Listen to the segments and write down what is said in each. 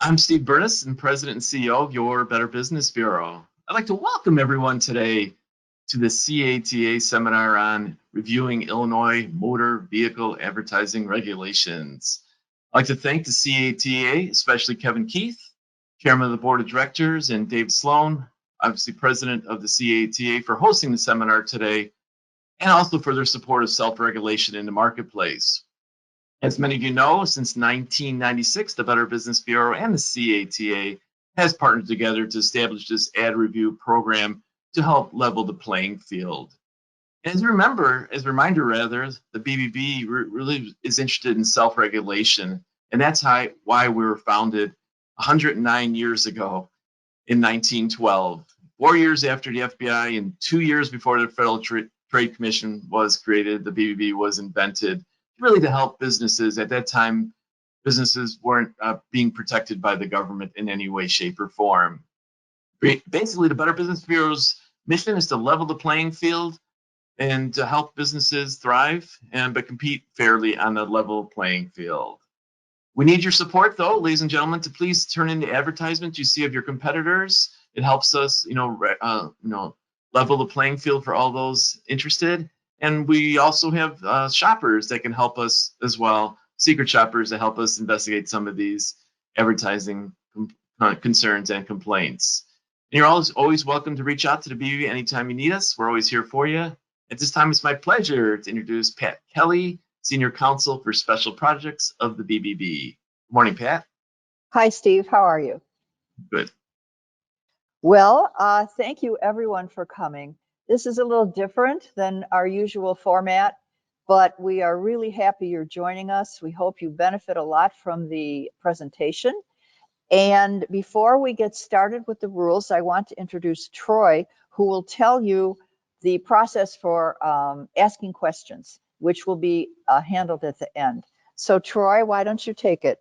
I'm Steve Burness, and President and CEO of your Better Business Bureau. I'd like to welcome everyone today to the CATA seminar on reviewing Illinois motor vehicle advertising regulations. I'd like to thank the CATA, especially Kevin Keith, Chairman of the Board of Directors, and Dave Sloan, obviously President of the CATA, for hosting the seminar today, and also for their support of self-regulation in the marketplace. As many of you know, since 1996, the Better Business Bureau and the CATA has partnered together to establish this ad review program to help level the playing field. And as a reminder, the BBB really is interested in self-regulation, and that's why we were founded 109 years ago in 1912, 4 years after the FBI and 2 years before the Federal Trade Commission was created. The BBB was invented really to help businesses. At that time, businesses weren't being protected by the government in any way, shape, or form. Basically, the Better Business Bureau's mission is to level the playing field and to help businesses thrive but compete fairly on a level playing field. We need your support, though, ladies and gentlemen, to please turn in the advertisements you see of your competitors. It helps us, level the playing field for all those interested. And we also have shoppers that can help us as well, secret shoppers that help us investigate some of these advertising concerns and complaints. And you're always welcome to reach out to the BBB anytime you need us. We're always here for you. At this time, it's my pleasure to introduce Pat Kelly, Senior Counsel for Special Projects of the BBB. Good morning, Pat. Hi, Steve. How are you? Good. Well, thank you everyone for coming. This is a little different than our usual format, but we are really happy you're joining us. We hope you benefit a lot from the presentation. And before we get started with the rules, I want to introduce Troy, who will tell you the process for asking questions, which will be handled at the end. So Troy, why don't you take it?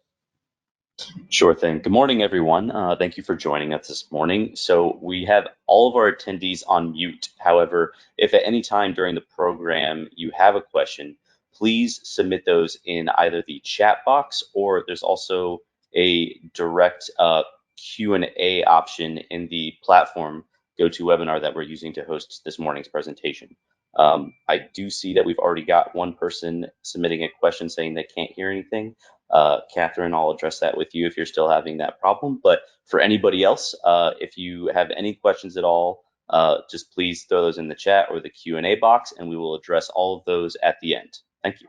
Sure thing. Good morning, everyone. Thank you for joining us this morning. So we have all of our attendees on mute. However, if at any time during the program you have a question, please submit those in either the chat box, or there's also a direct Q&A option in the platform GoToWebinar that we're using to host this morning's presentation. I do see that we've already got one person submitting a question saying they can't hear anything. Catherine, I'll address that with you if you're still having that problem. But for anybody else, if you have any questions at all, just please throw those in the chat or the Q&A box, and we will address all of those at the end. Thank you.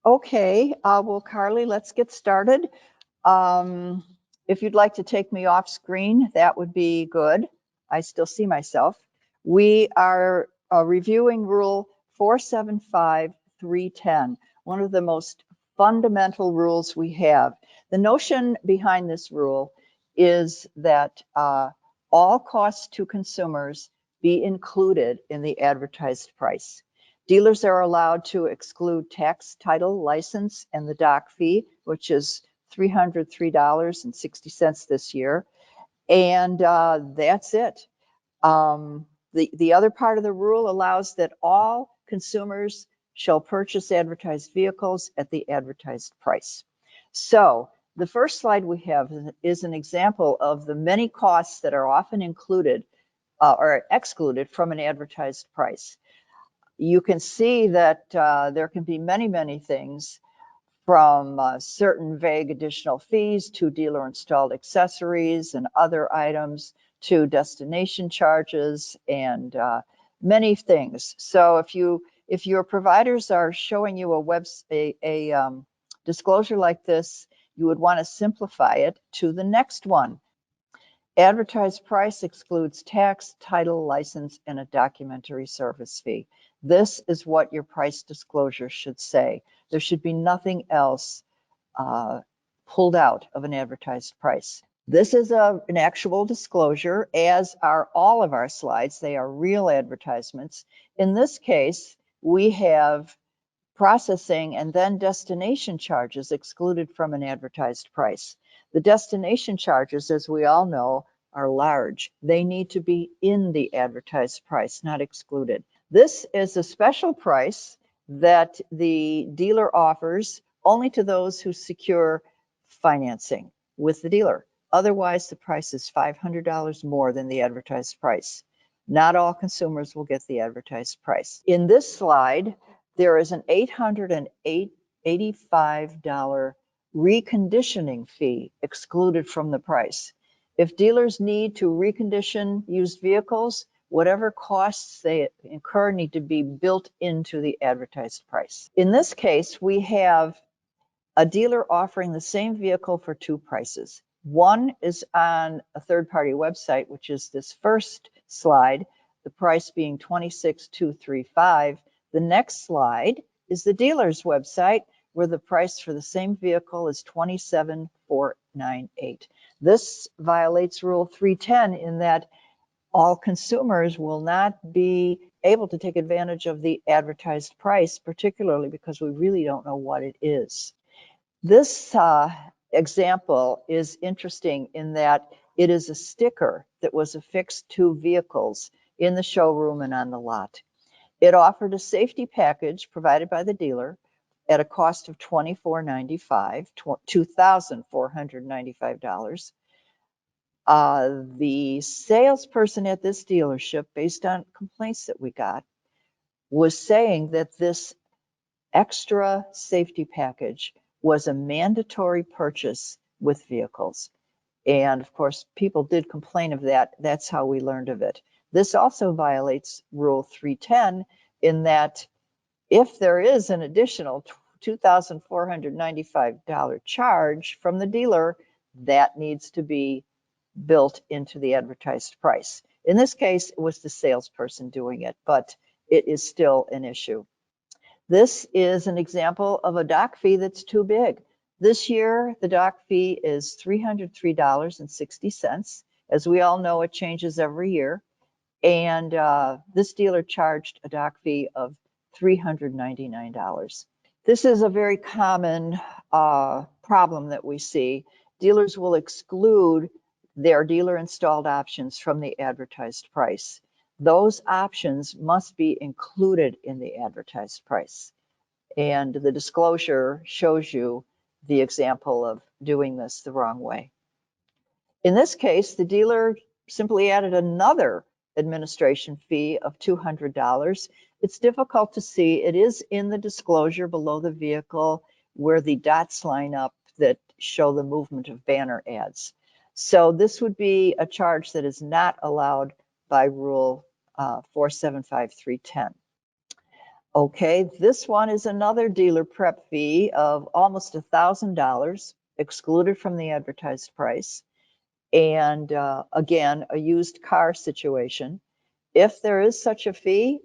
Okay, well, Carly, let's get started. If you'd like to take me off screen, that would be good. I still see myself. We are reviewing Rule 475.310, one of the most fundamental rules we have. The notion behind this rule is that all costs to consumers be included in the advertised price. Dealers are allowed to exclude tax, title, license, and the dock fee, which is $303.60 this year. And that's it. The other part of the rule allows that all consumers shall purchase advertised vehicles at the advertised price. So the first slide we have is an example of the many costs that are often included or excluded from an advertised price. You can see that there can be many things, from certain vague additional fees to dealer installed accessories and other items to destination charges and many things. So if your providers are showing you a disclosure like this, you would want to simplify it to the next one. Advertised price excludes tax, title, license, and a documentary service fee. This is what your price disclosure should say. There should be nothing else pulled out of an advertised price. This is an actual disclosure, as are all of our slides. They are real advertisements. In this case, we have processing and then destination charges excluded from an advertised price. The destination charges, as we all know, are large. They need to be in the advertised price, not excluded. This is a special price that the dealer offers only to those who secure financing. with the dealer. Otherwise, the price is $500 more than the advertised price. Not all consumers will get the advertised price. In this slide, there is an $885 reconditioning fee excluded from the price. If dealers need to recondition used vehicles, whatever costs they incur need to be built into the advertised price. In this case, we have a dealer offering the same vehicle for two prices. One is on a third-party website, which is this first slide, the price being $26,235. The next slide is the dealer's website, where the price for the same vehicle is $27,498. This violates Rule 310 in that all consumers will not be able to take advantage of the advertised price, particularly because we really don't know what it is. This example is interesting in that it is a sticker that was affixed to vehicles in the showroom and on the lot. It offered a safety package provided by the dealer at a cost of $2,495. The salesperson at this dealership, based on complaints that we got, was saying that this extra safety package was a mandatory purchase with vehicles. And of course, people did complain of that. That's how we learned of it. This also violates Rule 310 in that if there is an additional $2,495 charge from the dealer, that needs to be built into the advertised price. In this case, it was the salesperson doing it, but it is still an issue. This is an example of a dock fee that's too big. This year, the dock fee is $303.60. As we all know, it changes every year. And this dealer charged a dock fee of $399. This is a very common problem that we see. Dealers will exclude their dealer installed options from the advertised price. Those options must be included in the advertised price. And the disclosure shows you the example of doing this the wrong way. In this case, the dealer simply added another administration fee of $200. It's difficult to see. It is in the disclosure below the vehicle where the dots line up that show the movement of banner ads. So this would be a charge that is not allowed by Rule 475310. Okay, this one is another dealer prep fee of almost $1,000 excluded from the advertised price. And again, a used car situation. If there is such a fee,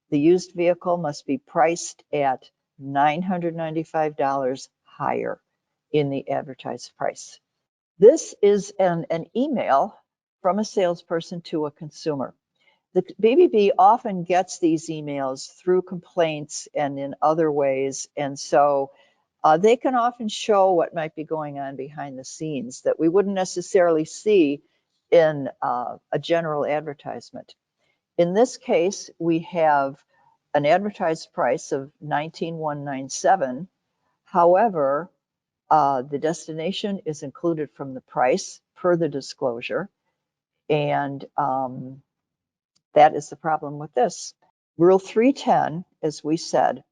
the used vehicle must be priced at $995 higher in the advertised price. This is an email from a salesperson to a consumer. The BBB often gets these emails through complaints and in other ways, and so they can often show what might be going on behind the scenes that we wouldn't necessarily see in a general advertisement. In this case, we have an advertised price of $19,197. However, the destination is included from the price per the disclosure, and that is the problem with this. Rule 310, as we said,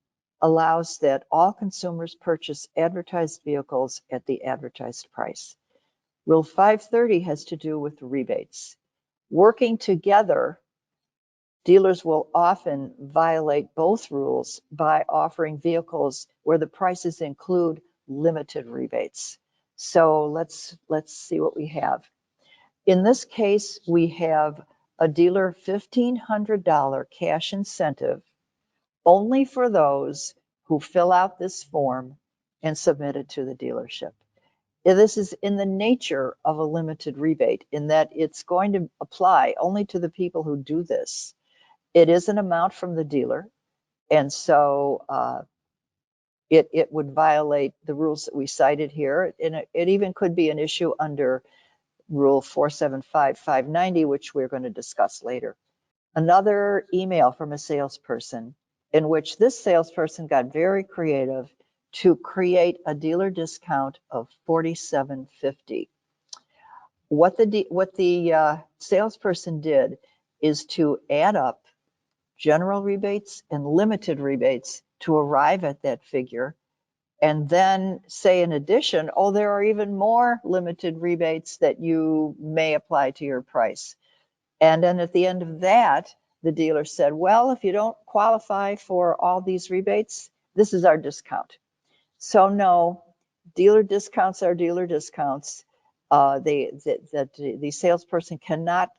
allows that all consumers purchase advertised vehicles at the advertised price. Rule 530 has to do with rebates. Working together, dealers will often violate both rules by offering vehicles where the prices include limited rebates. So let's see what we have. In this case, we have a dealer $1,500 cash incentive only for those who fill out this form and submit it to the dealership. This is in the nature of a limited rebate in that it's going to apply only to the people who do this. It is an amount from the dealer, and so it would violate the rules that we cited here. And it even could be an issue under Rule 475590, which we're going to discuss later. Another email from a salesperson in which this salesperson got very creative to create a dealer discount of $47.50. What the salesperson did is to add up general rebates and limited rebates to arrive at that figure, and then say in addition, oh, there are even more limited rebates that you may apply to your price. And then at the end of that, the dealer said, well, if you don't qualify for all these rebates, this is our discount. So no, dealer discounts are dealer discounts. The salesperson cannot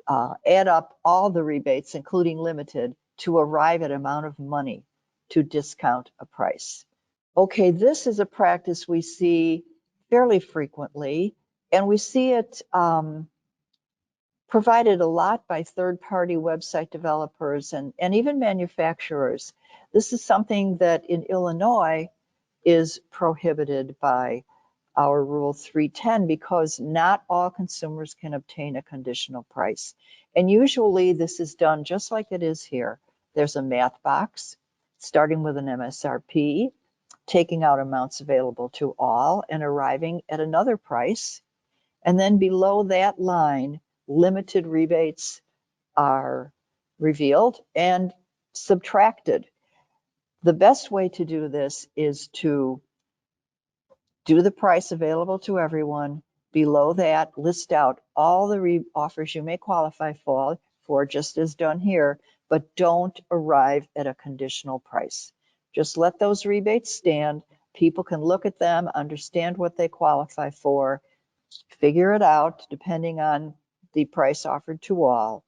add up all the rebates, including limited, to arrive at amount of money to discount a price. Okay, this is a practice we see fairly frequently, and we see it provided a lot by third-party website developers and even manufacturers. This is something that in Illinois is prohibited by our Rule 310 because not all consumers can obtain a conditional price. And usually this is done just like it is here. There's a math box starting with an MSRP, taking out amounts available to all and arriving at another price. And then below that line, limited rebates are revealed and subtracted. The best way to do this is to do the price available to everyone. Below that, list out all the offers you may qualify for, just as done here, but don't arrive at a conditional price. Just let those rebates stand. People can look at them, understand what they qualify for, figure it out depending on the price offered to all.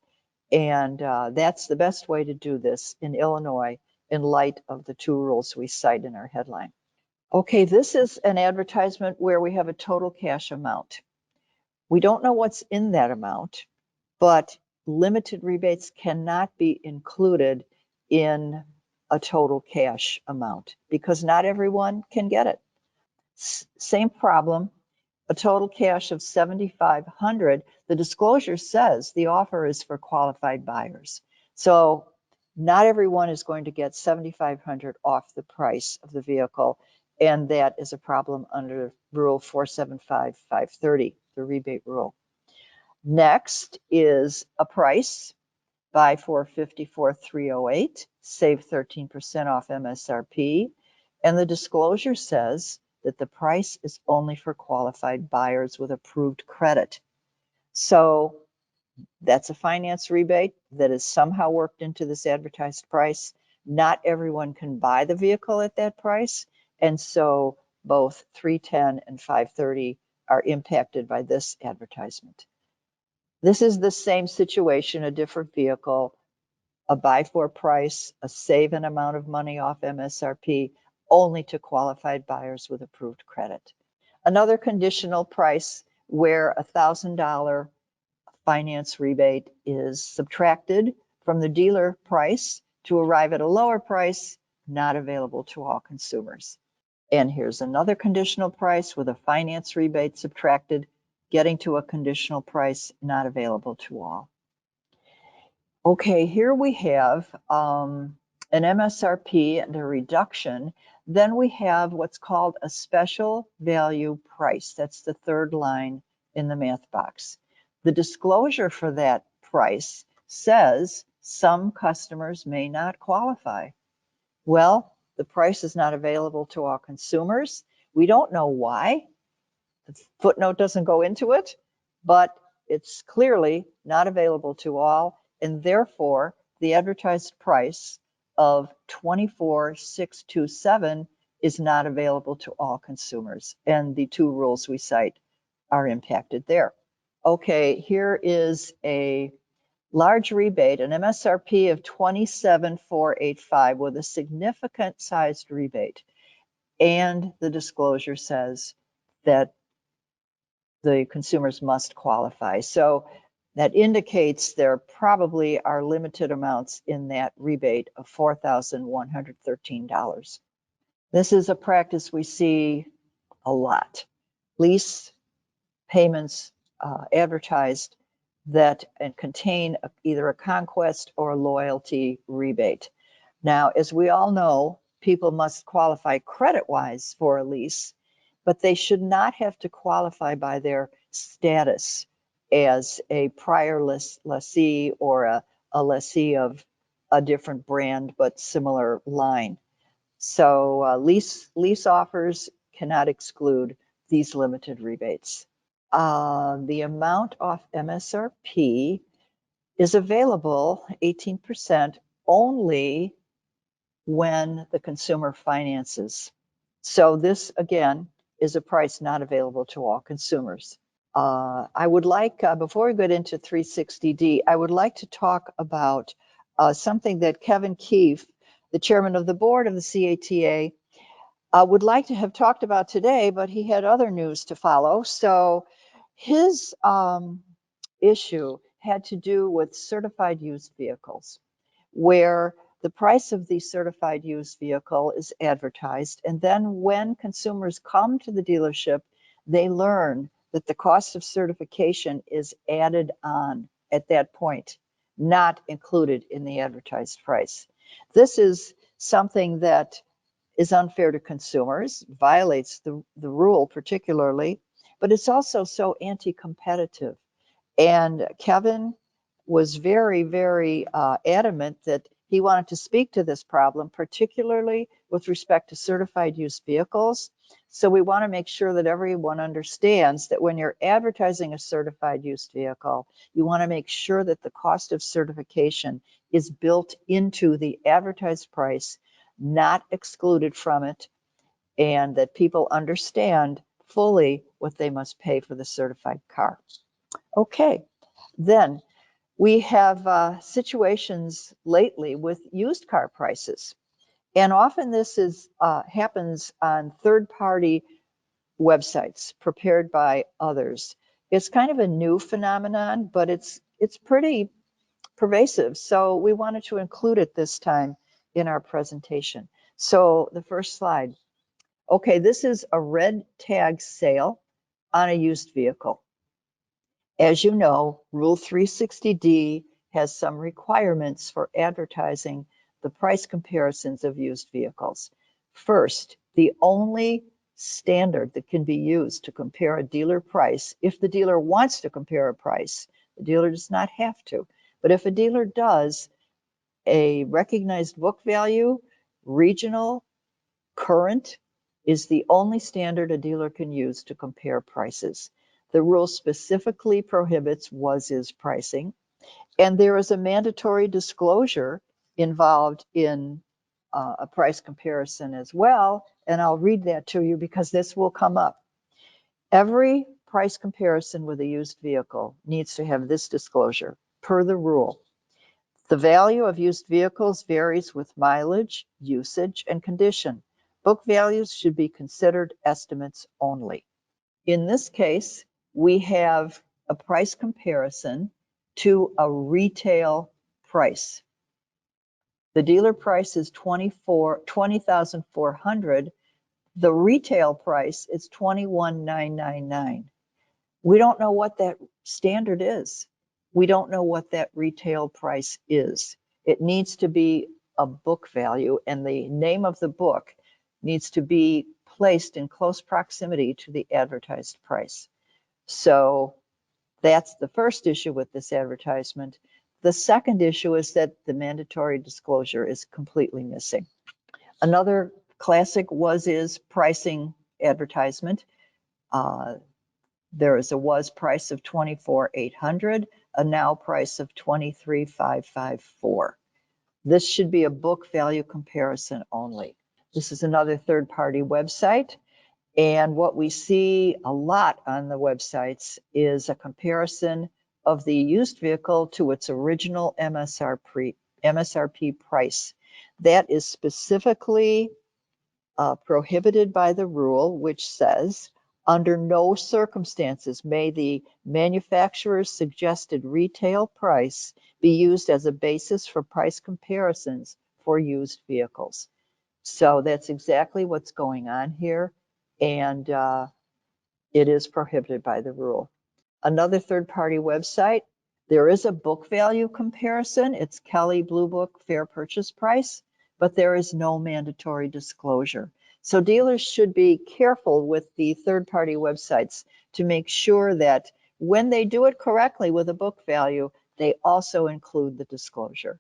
And that's the best way to do this in Illinois in light of the two rules we cite in our headline. Okay, this is an advertisement where we have a total cash amount. We don't know what's in that amount, but limited rebates cannot be included in a total cash amount because not everyone can get it. Same problem, a total cash of $7,500. The disclosure says the offer is for qualified buyers. So not everyone is going to get $7,500 off the price of the vehicle. And that is a problem under Rule 475-530, the rebate rule. Next is a price, buy for $54,308, save 13% off MSRP. And the disclosure says that the price is only for qualified buyers with approved credit. So that's a finance rebate that is somehow worked into this advertised price. Not everyone can buy the vehicle at that price. And so both 310 and 530 are impacted by this advertisement. This is the same situation, a different vehicle, a buy for price, a save an amount of money off MSRP, only to qualified buyers with approved credit. Another conditional price where $1,000 finance rebate is subtracted from the dealer price to arrive at a lower price, not available to all consumers. And here's another conditional price with a finance rebate subtracted, getting to a conditional price not available to all. Okay, here we have an MSRP and a reduction. Then we have what's called a special value price. That's the third line in the math box. The disclosure for that price says some customers may not qualify. Well, the price is not available to all consumers. We don't know why. The footnote doesn't go into it, but it's clearly not available to all, and therefore the advertised price of $24,627 is not available to all consumers, and the two rules we cite are impacted there. Okay, here is a large rebate, an MSRP of $27,485 with a significant sized rebate, and the disclosure says that the consumers must qualify. So that indicates there probably are limited amounts in that rebate of $4,113. This is a practice we see a lot. Lease payments advertised that contain either a conquest or a loyalty rebate. Now, as we all know, people must qualify credit-wise for a lease, but they should not have to qualify by their status as a prior lessee or a lessee of a different brand but similar line. So lease offers cannot exclude these limited rebates. The amount off MSRP is available 18% only when the consumer finances. So this, again, is a price not available to all consumers. I would like, before we get into 360D, I would like to talk about something that Kevin Keefe, the chairman of the board of the CATA, would like to have talked about today, but he had other news to follow. So his issue had to do with certified used vehicles, where the price of the certified used vehicle is advertised. And then when consumers come to the dealership, they learn that the cost of certification is added on at that point, not included in the advertised price. This is something that is unfair to consumers, violates the rule particularly, but it's also so anti-competitive. And Kevin was very, very adamant that he wanted to speak to this problem, particularly with respect to certified used vehicles. So we want to make sure that everyone understands that when you're advertising a certified used vehicle, you want to make sure that the cost of certification is built into the advertised price, not excluded from it, and that people understand fully what they must pay for the certified car. Okay, then we have situations lately with used car prices. And often this happens on third-party websites prepared by others. It's kind of a new phenomenon, but it's pretty pervasive. So we wanted to include it this time in our presentation. So the first slide. Okay, this is a red tag sale on a used vehicle. As you know, Rule 360D has some requirements for advertising the price comparisons of used vehicles. First, the only standard that can be used to compare a dealer price, if the dealer wants to compare a price, the dealer does not have to, but if a dealer does, a recognized book value, regional, current, is the only standard a dealer can use to compare prices. The rule specifically prohibits was-is pricing, and there is a mandatory disclosure involved in a price comparison as well, and I'll read that to you because this will come up. Every price comparison with a used vehicle needs to have this disclosure, per the rule. The value of used vehicles varies with mileage, usage, and condition. Book values should be considered estimates only. In this case, we have a price comparison to a retail price. The dealer price is $20,400. The retail price is $21,999. We don't know what that standard is. We don't know what that retail price is. It needs to be a book value, and the name of the book needs to be placed in close proximity to the advertised price. So that's the first issue with this advertisement. The second issue is that the mandatory disclosure is completely missing. Another classic was-is pricing advertisement. There is a was price of $24,800, a now price of $23,554. This should be a book value comparison only. This is another third-party website, and what we see a lot on the websites is a comparison of the used vehicle to its original MSRP price. That is specifically prohibited by the rule, which says, under no circumstances may the manufacturer's suggested retail price be used as a basis for price comparisons for used vehicles. So that's exactly what's going on here, and it is prohibited by the rule. Another third-party website, there is a book value comparison. It's Kelley Blue Book Fair Purchase Price. but there is no mandatory disclosure. So dealers should be careful with the third-party websites to make sure that when they do it correctly with a book value, they also include the disclosure.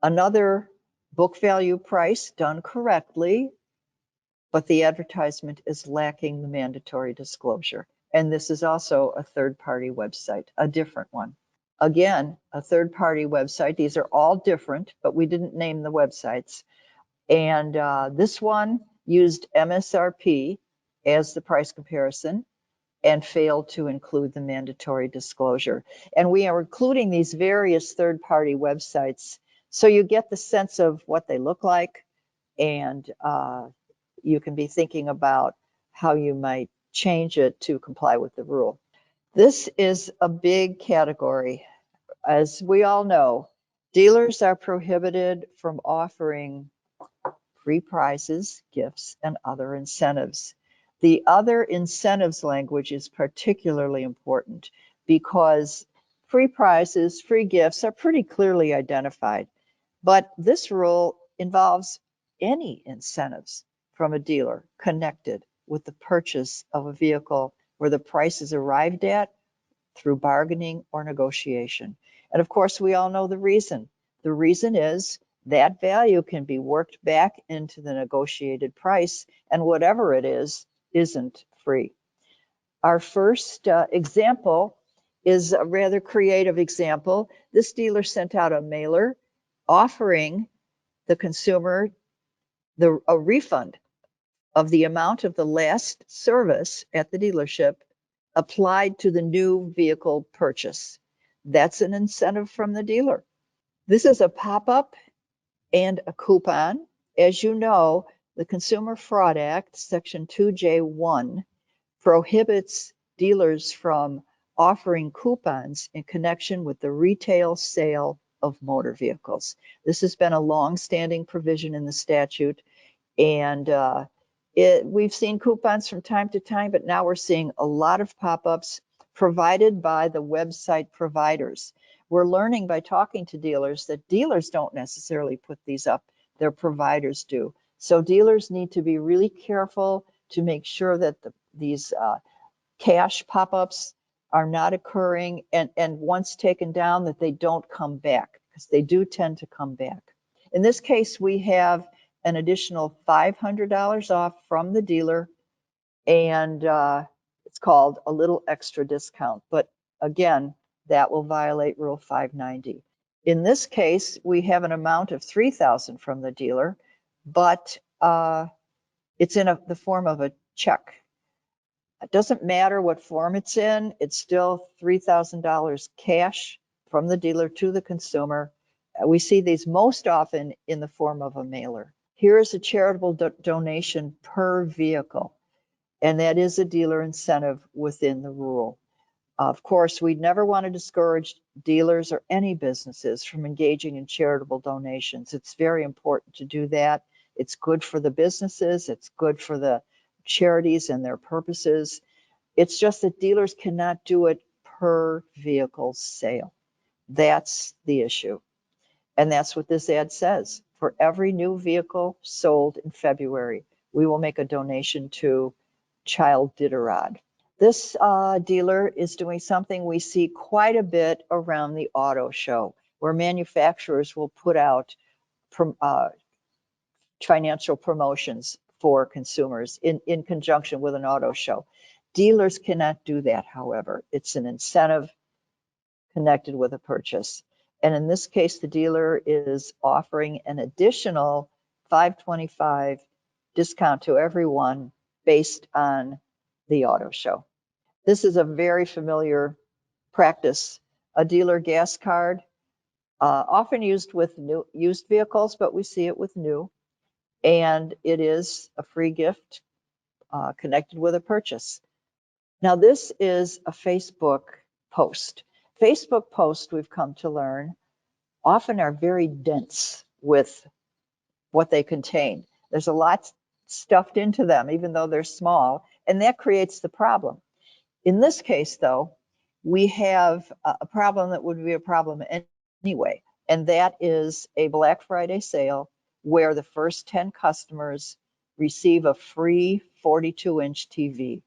Another book value price done correctly, but the advertisement is lacking the mandatory disclosure. And this is also a third-party website, a different one. Again, a third-party website. These are all different, but we didn't name the websites. And this one used MSRP as the price comparison and failed to include the mandatory disclosure. And we are including these various third-party websites so you get the sense of what they look like, and you can be thinking about how you might change it to comply with the rule. This is a big category. As we all know, dealers are prohibited from offering free prizes, gifts, and other incentives. The other incentives language is particularly important because free prizes, free gifts are pretty clearly identified. But this rule involves any incentives from a dealer connected with the purchase of a vehicle where the price is arrived at through bargaining or negotiation. And of course, we all know the reason. The reason is that value can be worked back into the negotiated price, and whatever it is, isn't free. Our first example is a rather creative example. This dealer sent out a mailer offering the consumer a refund of the amount of the last service at the dealership applied to the new vehicle purchase. That's an incentive from the dealer. This is a pop-up and a coupon. As you know, the Consumer Fraud Act, Section 2J1, prohibits dealers from offering coupons in connection with the retail sale of motor vehicles. This has been a long-standing provision in the statute, and we've seen coupons from time to time, but now we're seeing a lot of pop-ups provided by the website providers. We're learning by talking to dealers that dealers don't necessarily put these up, their providers do. So dealers need to be really careful to make sure that these cash pop-ups are not occurring, and once taken down, that they don't come back, because they do tend to come back. In this case, we have an additional $500 off from the dealer, and it's called a little extra discount. But again, that will violate Rule 590. In this case, we have an amount of $3,000 from the dealer, but it's in the form of a check. It doesn't matter what form it's in, it's still $3,000 cash from the dealer to the consumer. We see these most often in the form of a mailer. Here is a charitable donation per vehicle, and that is a dealer incentive within the rule. Of course, we never want to discourage dealers or any businesses from engaging in charitable donations. It's very important to do that. It's good for the businesses, it's good for the charities and their purposes. It's just that dealers cannot do it per vehicle sale. That's the issue. And that's what this ad says. For every new vehicle sold in February, we will make a donation to Child Diderot. This dealer is doing something we see quite a bit around the auto show, where manufacturers will put out financial promotions for consumers in conjunction with an auto show. Dealers cannot do that, however. It's an incentive connected with a purchase. And in this case, the dealer is offering an additional $525 discount to everyone based on the auto show. This is a very familiar practice. A dealer gas card, often used with used vehicles, but we see it with new. And it is a free gift connected with a purchase. Now, this is a Facebook post. Facebook posts, we've come to learn, often are very dense with what they contain. There's a lot stuffed into them, even though they're small, and that creates the problem. In this case, though, we have a problem that would be a problem anyway, and that is a Black Friday sale where the first 10 customers receive a free 42-inch TV.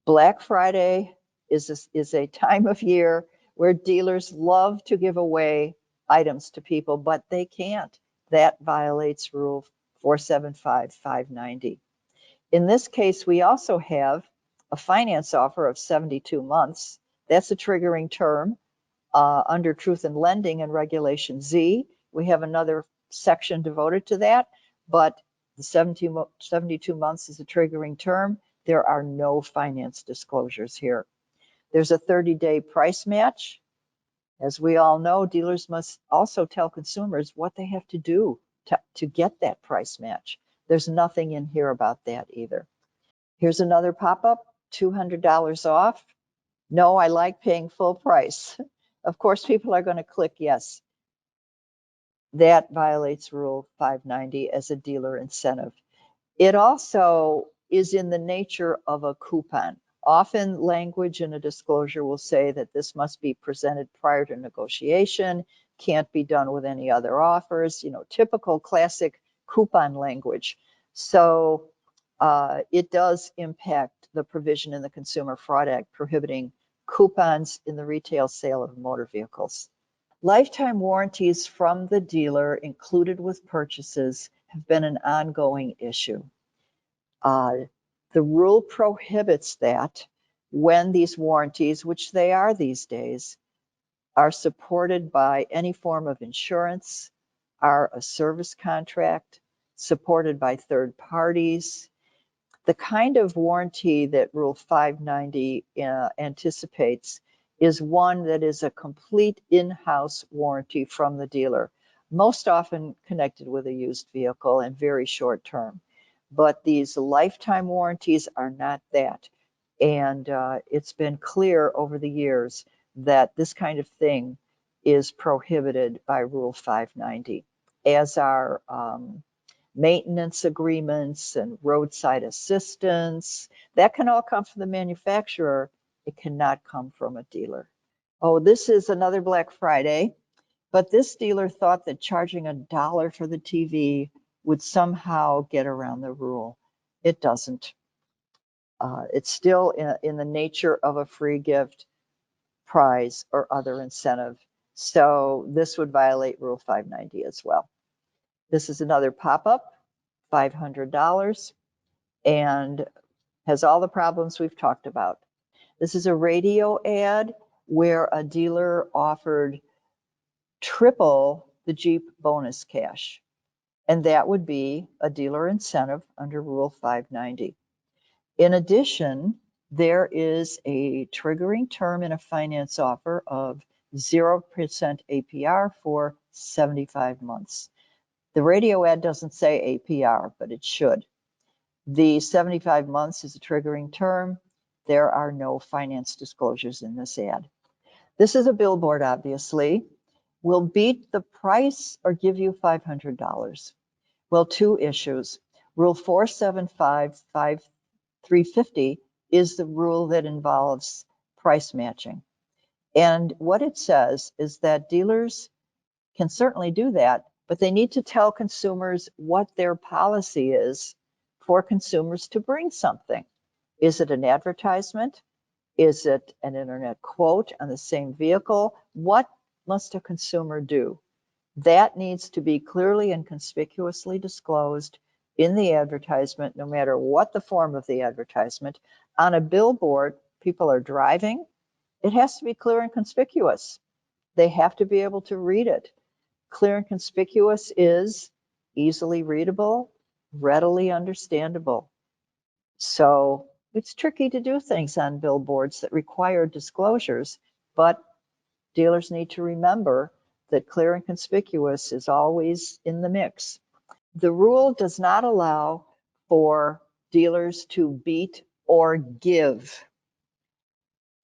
Black Friday is a time of year where dealers love to give away items to people, but they can't. That violates Rule 475-590. In this case, we also have a finance offer of 72 months. That's a triggering term under Truth in Lending and Regulation Z. We have another section devoted to that, but the 72 months is a triggering term. There are no finance disclosures here. There's a 30-day price match. As we all know, dealers must also tell consumers what they have to do to get that price match. There's nothing in here about that either. Here's another pop-up, $200 off. No, I like paying full price. Of course, people are going to click yes. That violates Rule 590 as a dealer incentive. It also is in the nature of a coupon. Often language in a disclosure will say that this must be presented prior to negotiation, can't be done with any other offers, typical classic coupon language. So it does impact the provision in the Consumer Fraud Act prohibiting coupons in the retail sale of motor vehicles. Lifetime warranties from the dealer included with purchases have been an ongoing issue. The rule prohibits that when these warranties, which they are these days, are supported by any form of insurance, are a service contract, supported by third parties. The kind of warranty that Rule 590 anticipates is one that is a complete in-house warranty from the dealer, most often connected with a used vehicle and very short term. But these lifetime warranties are not that. And it's been clear over the years that this kind of thing is prohibited by Rule 590, as are maintenance agreements and roadside assistance. That can all come from the manufacturer. It cannot come from a dealer. Oh, this is another Black Friday, but this dealer thought that charging $1 for the TV would somehow get around the rule. It doesn't. It's still in the nature of a free gift, prize, or other incentive. So this would violate Rule 590 as well. This is another pop-up, $500, and has all the problems we've talked about. This is a radio ad where a dealer offered triple the Jeep bonus cash, and that would be a dealer incentive under Rule 590. In addition, there is a triggering term in a finance offer of 0% APR for 75 months. The radio ad doesn't say APR, but it should. The 75 months is a triggering term. There are no finance disclosures in this ad. This is a billboard, obviously. Will beat the price or give you $500. Well, two issues. Rule 475-350 is the rule that involves price matching. And what it says is that dealers can certainly do that, but they need to tell consumers what their policy is for consumers to bring something. Is it an advertisement? Is it an internet quote on the same vehicle? What must a consumer do? That needs to be clearly and conspicuously disclosed in the advertisement, no matter what the form of the advertisement. On a billboard, people are driving. It has to be clear and conspicuous. They have to be able to read it. Clear and conspicuous is easily readable, readily understandable. So it's tricky to do things on billboards that require disclosures, but dealers need to remember that clear and conspicuous is always in the mix. The rule does not allow for dealers to beat or give.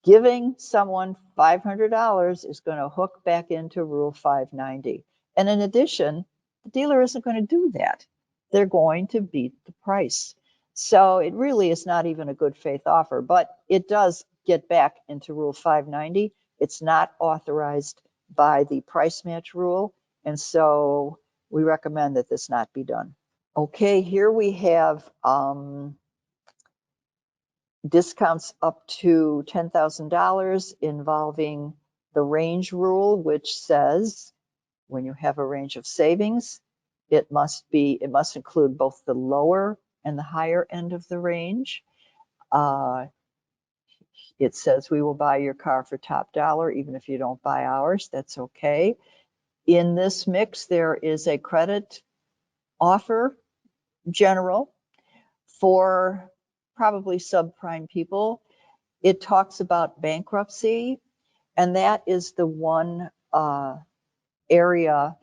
Giving someone $500 is going to hook back into Rule 590. And in addition, the dealer isn't going to do that. They're going to beat the price. So it really is not even a good faith offer, but it does get back into Rule 590. It's not authorized by the price match rule. And so We recommend that this not be done. Okay, here we have discounts up to $10,000 involving the range rule, which says when you have a range of savings, it must include both the lower and the higher end of the range. It says we will buy your car for top dollar, even if you don't buy ours, that's okay. In this mix, there is a credit offer, general, for probably subprime people. It talks about bankruptcy, and that is the one area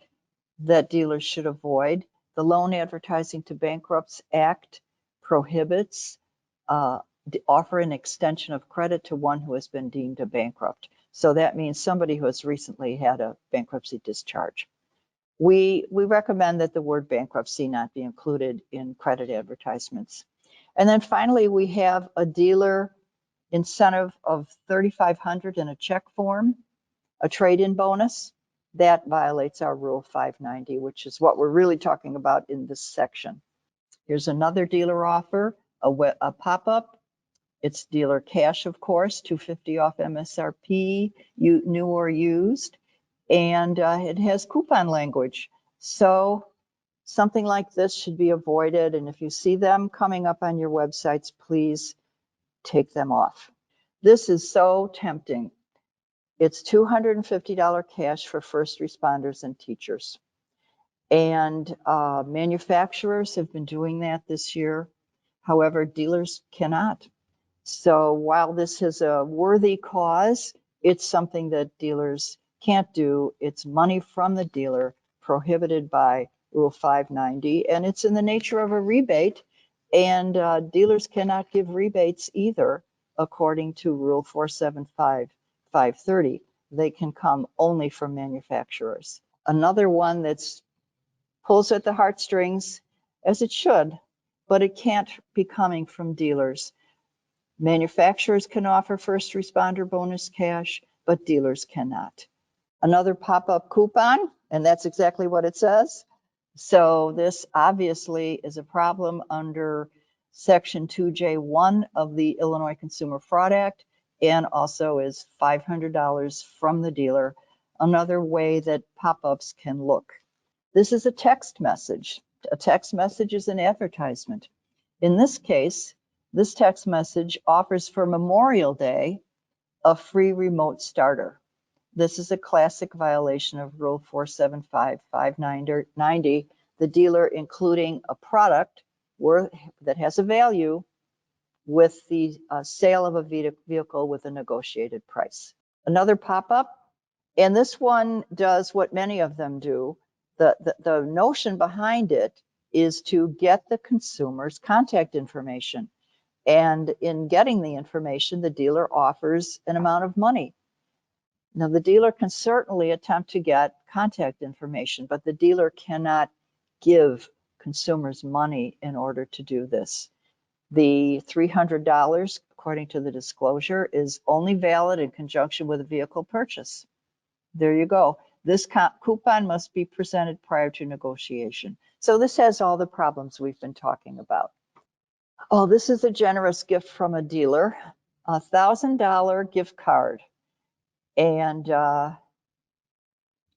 that dealers should avoid. The Loan Advertising to Bankrupts Act prohibits offer an extension of credit to one who has been deemed a bankrupt. So that means somebody who has recently had a bankruptcy discharge. We recommend that the word bankruptcy not be included in credit advertisements. And then finally, we have a dealer incentive of $3,500 in a check form, a trade-in bonus. That violates our Rule 590, which is what we're really talking about in this section. Here's another dealer offer, a pop-up. It's dealer cash, of course, $250 off MSRP, new or used, and it has coupon language. So something like this should be avoided, and if you see them coming up on your websites, please take them off. This is so tempting. It's $250 cash for first responders and teachers. And manufacturers have been doing that this year. However, dealers cannot. So while this is a worthy cause, it's something that dealers can't do. It's money from the dealer, prohibited by Rule 590, and it's in the nature of a rebate. And dealers cannot give rebates either, according to Rule 475, 530. They can come only from manufacturers. Another one that's pulls at the heartstrings, as it should, but it can't be coming from dealers. Manufacturers can offer first responder bonus cash, but dealers cannot. Another pop-up coupon, and that's exactly what it says. So this obviously is a problem under Section 2J1 of the Illinois Consumer Fraud Act, and also is $500 from the dealer. Another way that pop-ups can look. This is a text message. A text message is an advertisement. In this case, this text message offers for Memorial Day a free remote starter. This is a classic violation of Rule 475, 590, the dealer including a product that has a value with the sale of a vehicle with a negotiated price. Another pop-up, and this one does what many of them do. The notion behind it is to get the consumer's contact information. And in getting the information, the dealer offers an amount of money. Now, the dealer can certainly attempt to get contact information, but the dealer cannot give consumers money in order to do this. The $300, according to the disclosure, is only valid in conjunction with a vehicle purchase. There you go. This coupon must be presented prior to negotiation. So this has all the problems we've been talking about. Oh, this is a generous gift from a dealer, a $1,000 gift card. And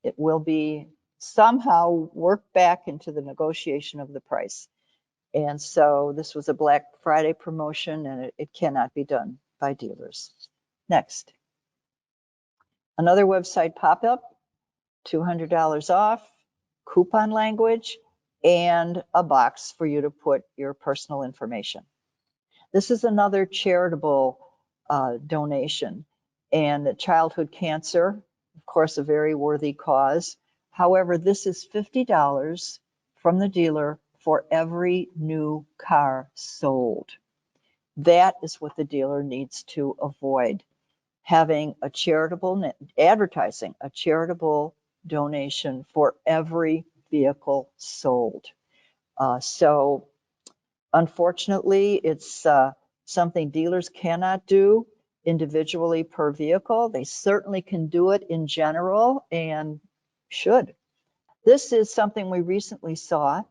it will be somehow worked back into the negotiation of the price. And so this was a Black Friday promotion, and it cannot be done by dealers. Next. Another website pop-up, $200 off, coupon language, and a box for you to put your personal information. This is another charitable donation, and childhood cancer, of course, a very worthy cause. However, this is $50 from the dealer for every new car sold. That is what the dealer needs to avoid, having a charitable, advertising a charitable donation for every vehicle sold. So unfortunately, it's something dealers cannot do individually per vehicle. They certainly can do it in general and should. This is something we recently saw,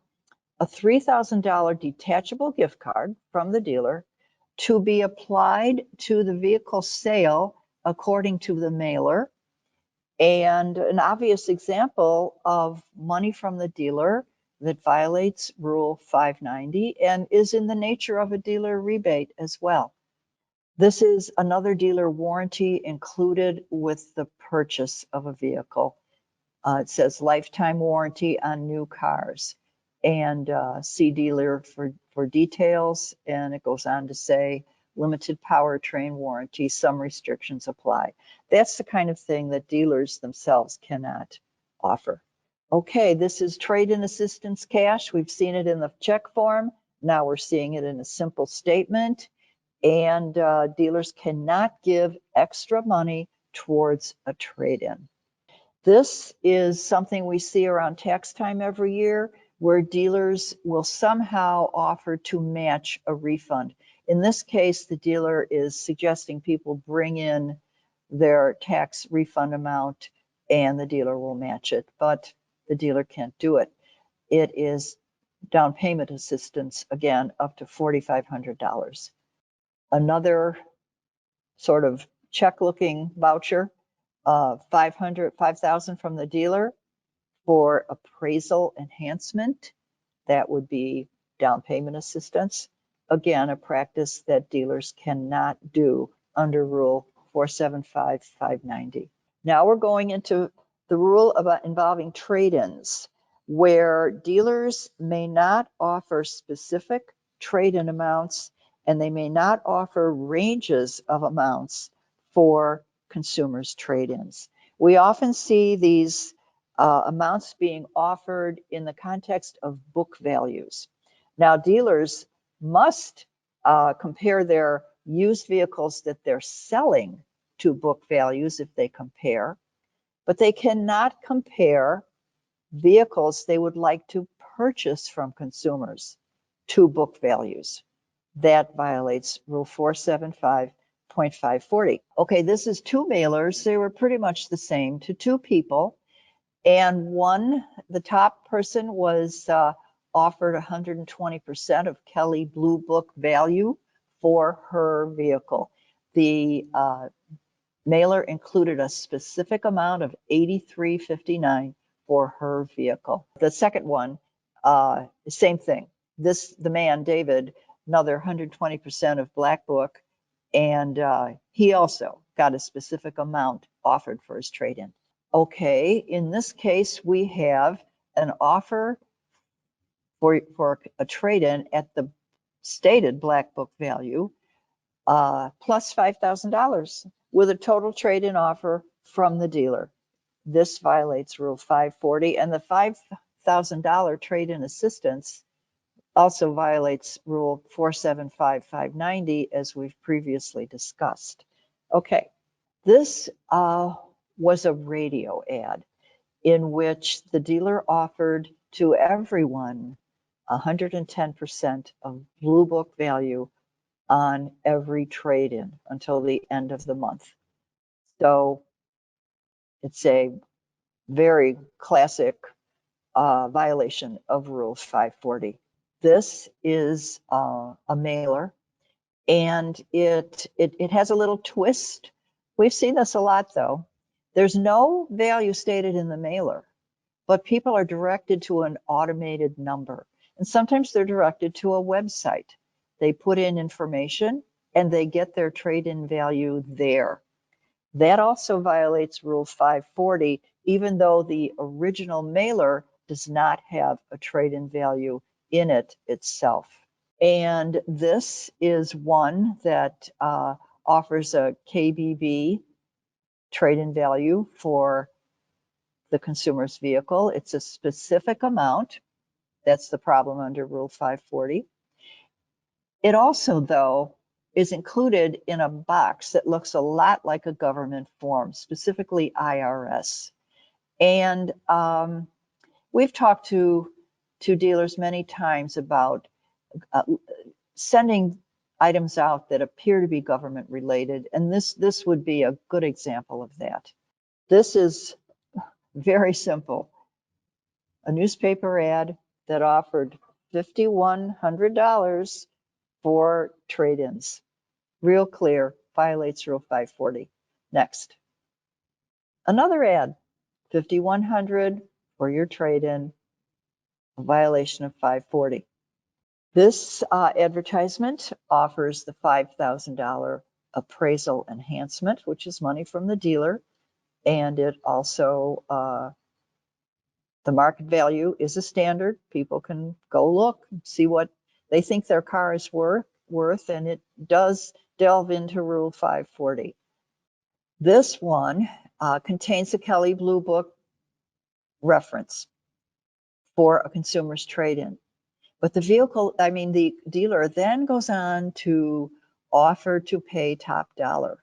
a $3,000 detachable gift card from the dealer to be applied to the vehicle sale according to the mailer. And an obvious example of money from the dealer that violates Rule 590 and is in the nature of a dealer rebate as well. This is another dealer warranty included with the purchase of a vehicle. It says lifetime warranty on new cars, and see dealer for details. And it goes on to say limited powertrain warranty, some restrictions apply. That's the kind of thing that dealers themselves cannot offer. Okay, this is trade-in assistance cash. We've seen it in the check form. Now we're seeing it in a simple statement. And dealers cannot give extra money towards a trade-in. This is something we see around tax time every year, where dealers will somehow offer to match a refund. In this case, the dealer is suggesting people bring in their tax refund amount and the dealer will match it, but the dealer can't do it. It is down payment assistance, again, up to $4,500. Another sort of check-looking voucher, 5,000 from the dealer for appraisal enhancement. That would be down payment assistance. Again, a practice that dealers cannot do under Rule 475-590. Now we're going into the rule about involving trade-ins, where dealers may not offer specific trade-in amounts and they may not offer ranges of amounts for consumers' trade-ins. We often see these amounts being offered in the context of book values. Now, dealers must compare their used vehicles that they're selling to book values if they compare, but they cannot compare vehicles they would like to purchase from consumers to book values. That violates Rule 475.540. Okay, this is two mailers. They were pretty much the same to two people. And one, the top person was offered 120% of Kelley Blue Book value for her vehicle. The mailer included a specific amount of $83.59 for her vehicle. The second one, same thing. The man, David, another 120% of Black Book, and he also got a specific amount offered for his trade-in. Okay, in this case, we have an offer for a trade-in at the stated Black Book value, plus $5,000 with a total trade-in offer from the dealer. This violates Rule 540, and the $5,000 trade-in assistance also violates Rule 475-590, as we've previously discussed. Okay, this was a radio ad in which the dealer offered to everyone 110% of Blue Book value on every trade-in until the end of the month. So it's a very classic violation of Rule 540. This is a mailer, and it has a little twist. We've seen this a lot, though. There's no value stated in the mailer, but people are directed to an automated number. And sometimes they're directed to a website. They put in information and they get their trade-in value there. That also violates Rule 540, even though the original mailer does not have a trade-in value in it itself. And this is one that offers a KBV trade-in value for the consumer's vehicle. It's a specific amount. That's the problem under Rule 540. It also, though, is included in a box that looks a lot like a government form, specifically IRS. And we've talked to dealers many times about sending items out that appear to be government related, and this would be a good example of that. This is very simple. a newspaper ad that offered $5,100 for trade-ins. Real clear, violates Rule 540. Next. Another ad, $5,100 for your trade-in, a violation of 540. This advertisement offers the $5,000 appraisal enhancement, which is money from the dealer, and it also, the market value is a standard. People can go look, see what they think their car is worth, and it does delve into Rule 540. This one contains a Kelley Blue Book reference for a consumer's trade-in. But the dealer then goes on to offer to pay top dollar.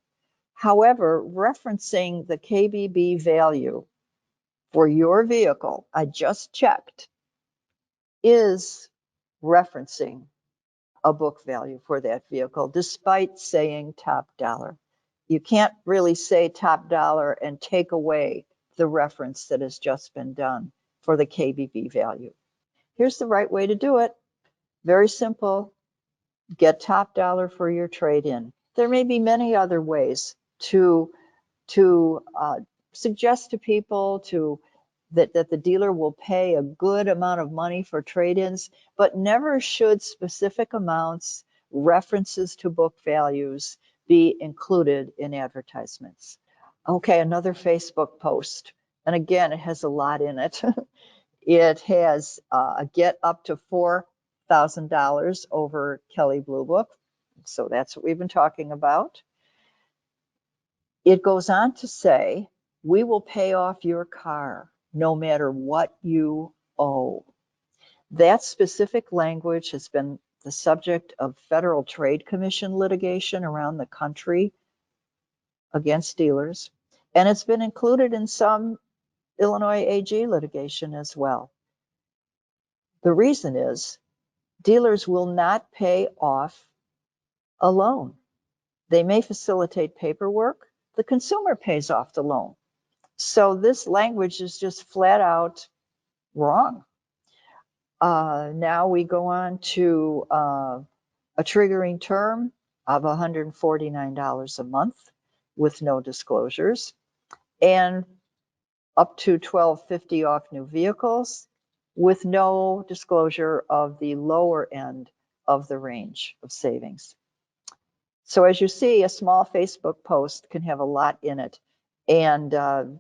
However, referencing the KBB value for your vehicle, I just checked, is referencing a book value for that vehicle, despite saying top dollar. You can't really say top dollar and take away the reference that has just been done for the KBB value. Here's the right way to do it. Very simple. Get top dollar for your trade-in. There may be many other ways to suggest to people that the dealer will pay a good amount of money for trade-ins, but never should specific amounts, references to book values be included in advertisements. Okay, another Facebook post. And again, it has a lot in it. It has a get up to $4,000 over Kelley Blue Book. So that's what we've been talking about. It goes on to say, we will pay off your car no matter what you owe. That specific language has been the subject of Federal Trade Commission litigation around the country against dealers, and it's been included in some Illinois AG litigation as well. The reason is dealers will not pay off a loan. They may facilitate paperwork. The consumer pays off the loan. So this language is just flat out wrong. Now we go on to a triggering term of $149 a month with no disclosures, and up to $1,250 off new vehicles with no disclosure of the lower end of the range of savings. So as you see, a small Facebook post can have a lot in it, and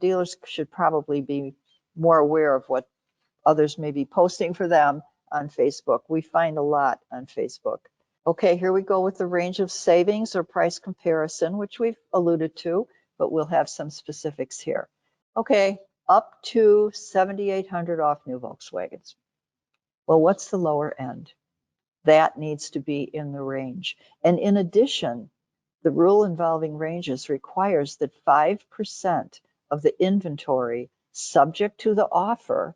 dealers should probably be more aware of what others may be posting for them on Facebook. We find a lot on Facebook. Okay, here we go with the range of savings or price comparison, which we've alluded to, but we'll have some specifics here. Okay, up to $7,800 off new Volkswagens. Well, what's the lower end? That needs to be in the range. And in addition, the rule involving ranges requires that 5% of the inventory subject to the offer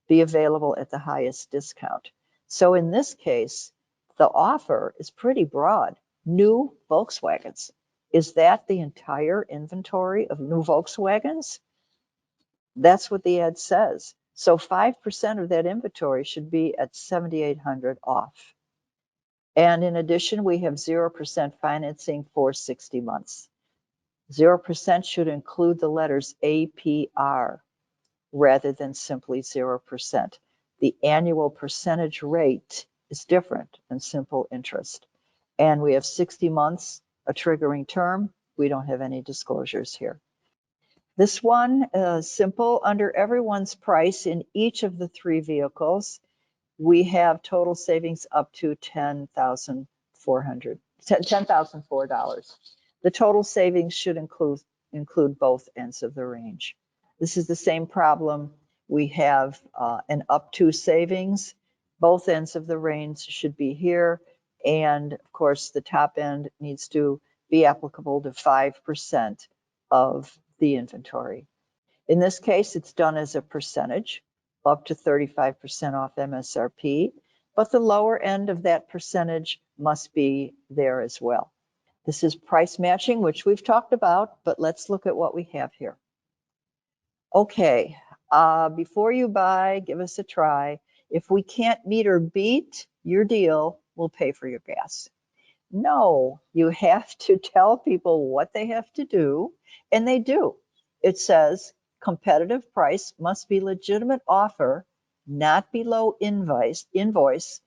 be available at the highest discount. So in this case, the offer is pretty broad. New Volkswagens. Is that the entire inventory of new Volkswagens? That's what the ad says. So 5% of that inventory should be at $7,800 off. And in addition, we have 0% financing for 60 months. 0% should include the letters APR rather than simply 0%. The annual percentage rate is different than simple interest. And we have 60 months, a triggering term. We don't have any disclosures here. This one is simple. Under everyone's price in each of the three vehicles, we have total savings up to $10,004. The total savings should include both ends of the range. This is the same problem. We have an up to savings. Both ends of the range should be here. And of course, the top end needs to be applicable to 5% of the inventory. In this case, it's done as a percentage, up to 35% off MSRP, but the lower end of that percentage must be there as well. This is price matching, which we've talked about, but let's look at what we have here. Okay, before you buy, give us a try. If we can't meet or beat your deal, we'll pay for your gas. No, you have to tell people what they have to do, and they do. It says competitive price must be legitimate offer, not below invoice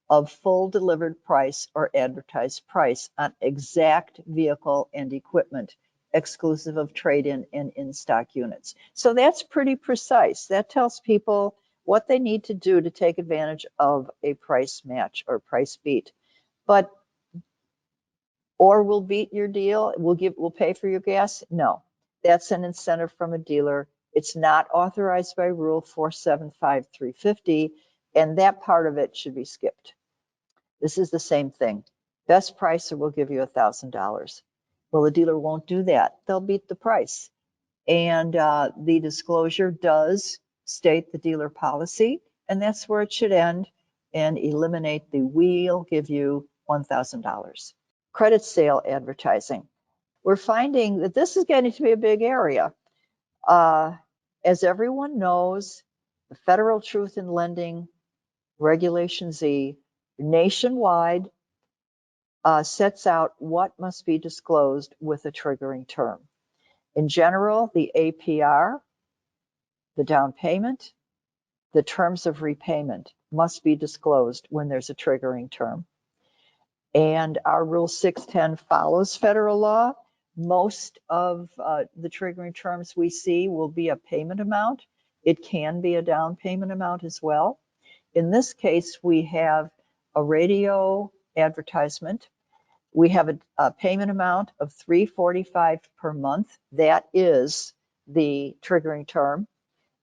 of full delivered price or advertised price on exact vehicle and equipment, exclusive of trade-in and in-stock units. So that's pretty precise. That tells people what they need to do to take advantage of a price match or price beat. But or we'll beat your deal, we'll pay for your gas. No, that's an incentive from a dealer. It's not authorized by Rule 475350, and that part of it should be skipped. This is the same thing. Best price or we'll give you $1,000. Well, the dealer won't do that. They'll beat the price. And the disclosure does state the dealer policy, and that's where it should end, and eliminate the we'll give you $1,000. Credit sale advertising. We're finding that this is getting to be a big area. As everyone knows, the Federal Truth in Lending Regulation Z nationwide sets out what must be disclosed with a triggering term. In general, the APR, the down payment, the terms of repayment must be disclosed when there's a triggering term. And our Rule 610 follows federal law. Most of the triggering terms we see will be a payment amount. It can be a down payment amount as well. In this case, we have a radio advertisement. We have a payment amount of $345 per month. That is the triggering term.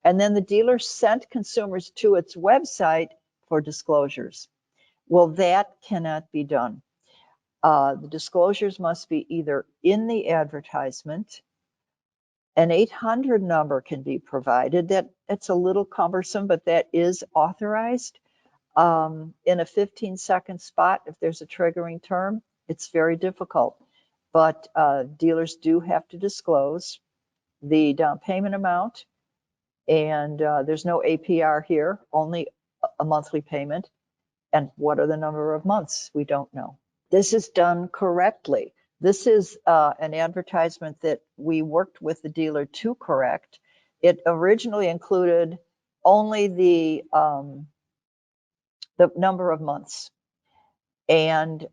And then the dealer sent consumers to its website for disclosures. Well, that cannot be done. The disclosures must be either in the advertisement. An 800 number can be provided. That's a little cumbersome, but that is authorized. In a 15-second spot, if there's a triggering term, it's very difficult. But dealers do have to disclose the down payment amount, and there's no APR here, only a monthly payment. And what are the number of months? We don't know. This is done correctly. This is an advertisement that we worked with the dealer to correct. It originally included only the number of months. And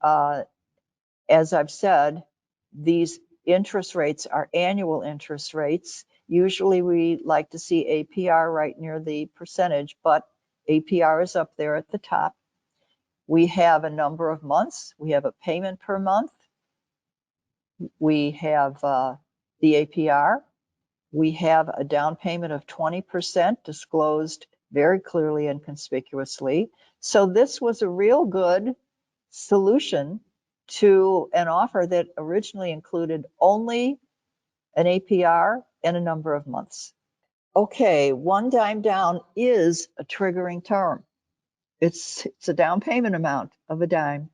as I've said, these interest rates are annual interest rates. Usually we like to see APR right near the percentage, but APR is up there at the top. We have a number of months. We have a payment per month. We have the APR. We have a down payment of 20% disclosed very clearly and conspicuously. So this was a real good solution to an offer that originally included only an APR and a number of months. Okay, one dime down is a triggering term. It's a down payment amount of a dime.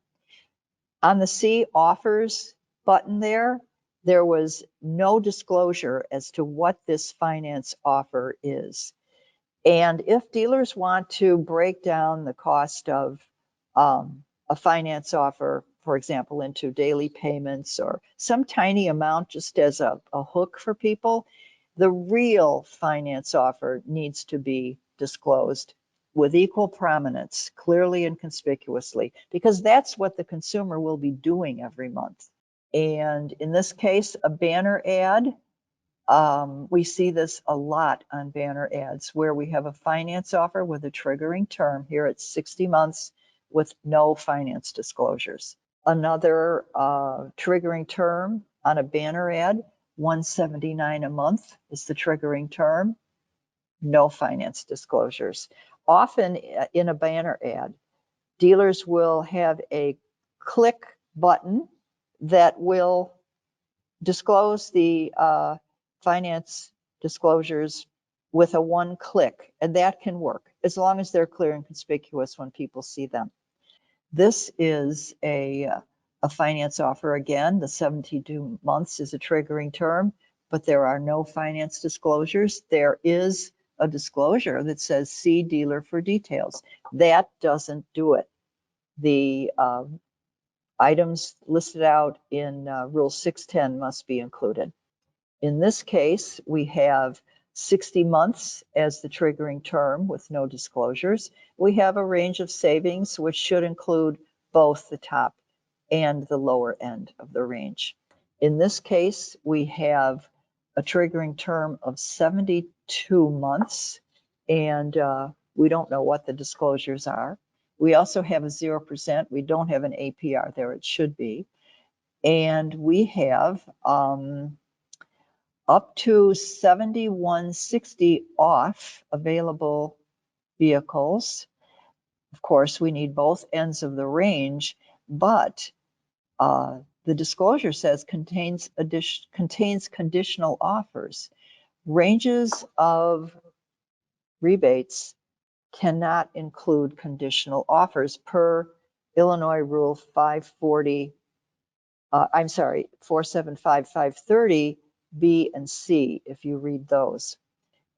On the See Offers button there was no disclosure as to what this finance offer is. And if dealers want to break down the cost of a finance offer, for example, into daily payments or some tiny amount just as a hook for people, the real finance offer needs to be disclosed with equal prominence, clearly and conspicuously, because that's what the consumer will be doing every month. And in this case, a banner ad, we see this a lot on banner ads where we have a finance offer with a triggering term. Here it's 60 months with no finance disclosures. Another triggering term on a banner ad, $179 a month is the triggering term. No finance disclosures. Often in a banner ad, dealers will have a click button that will disclose the finance disclosures with a one click, and that can work as long as they're clear and conspicuous when people see them. This is a finance offer again. The 72 months is a triggering term, but there are no finance disclosures. There is a disclosure that says see dealer for details. That doesn't do it. The items listed out in Rule 610 must be included. In this case, we have 60 months as the triggering term with no disclosures. We have a range of savings, which should include both the top and the lower end of the range. In this case, we have a triggering term of 72 months, and we don't know what the disclosures are. We also have a 0%. We don't have an APR there. It should be. And we have up to 7160 off available vehicles. Of course, we need both ends of the range, but the disclosure says contains conditional offers. Ranges of rebates cannot include conditional offers per Illinois Rule 540, 475530 B and C, if you read those.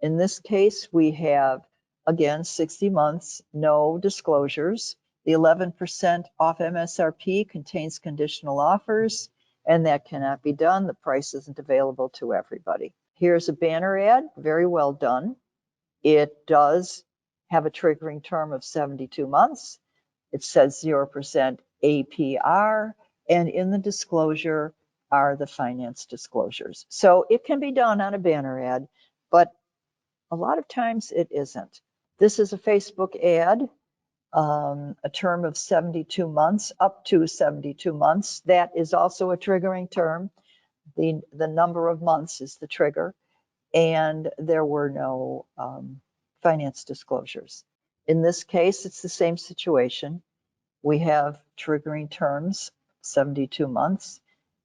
In this case, we have, again, 60 months, no disclosures. The 11% off MSRP contains conditional offers, and that cannot be done. The price isn't available to everybody. Here's a banner ad, very well done. It does have a triggering term of 72 months. It says 0% APR, and in the disclosure are the finance disclosures. So it can be done on a banner ad, but a lot of times it isn't. This is a Facebook ad, a term of 72 months, up to 72 months. That is also a triggering term. The number of months is the trigger, and there were no finance disclosures. In this case, it's the same situation. We have triggering terms, 72 months.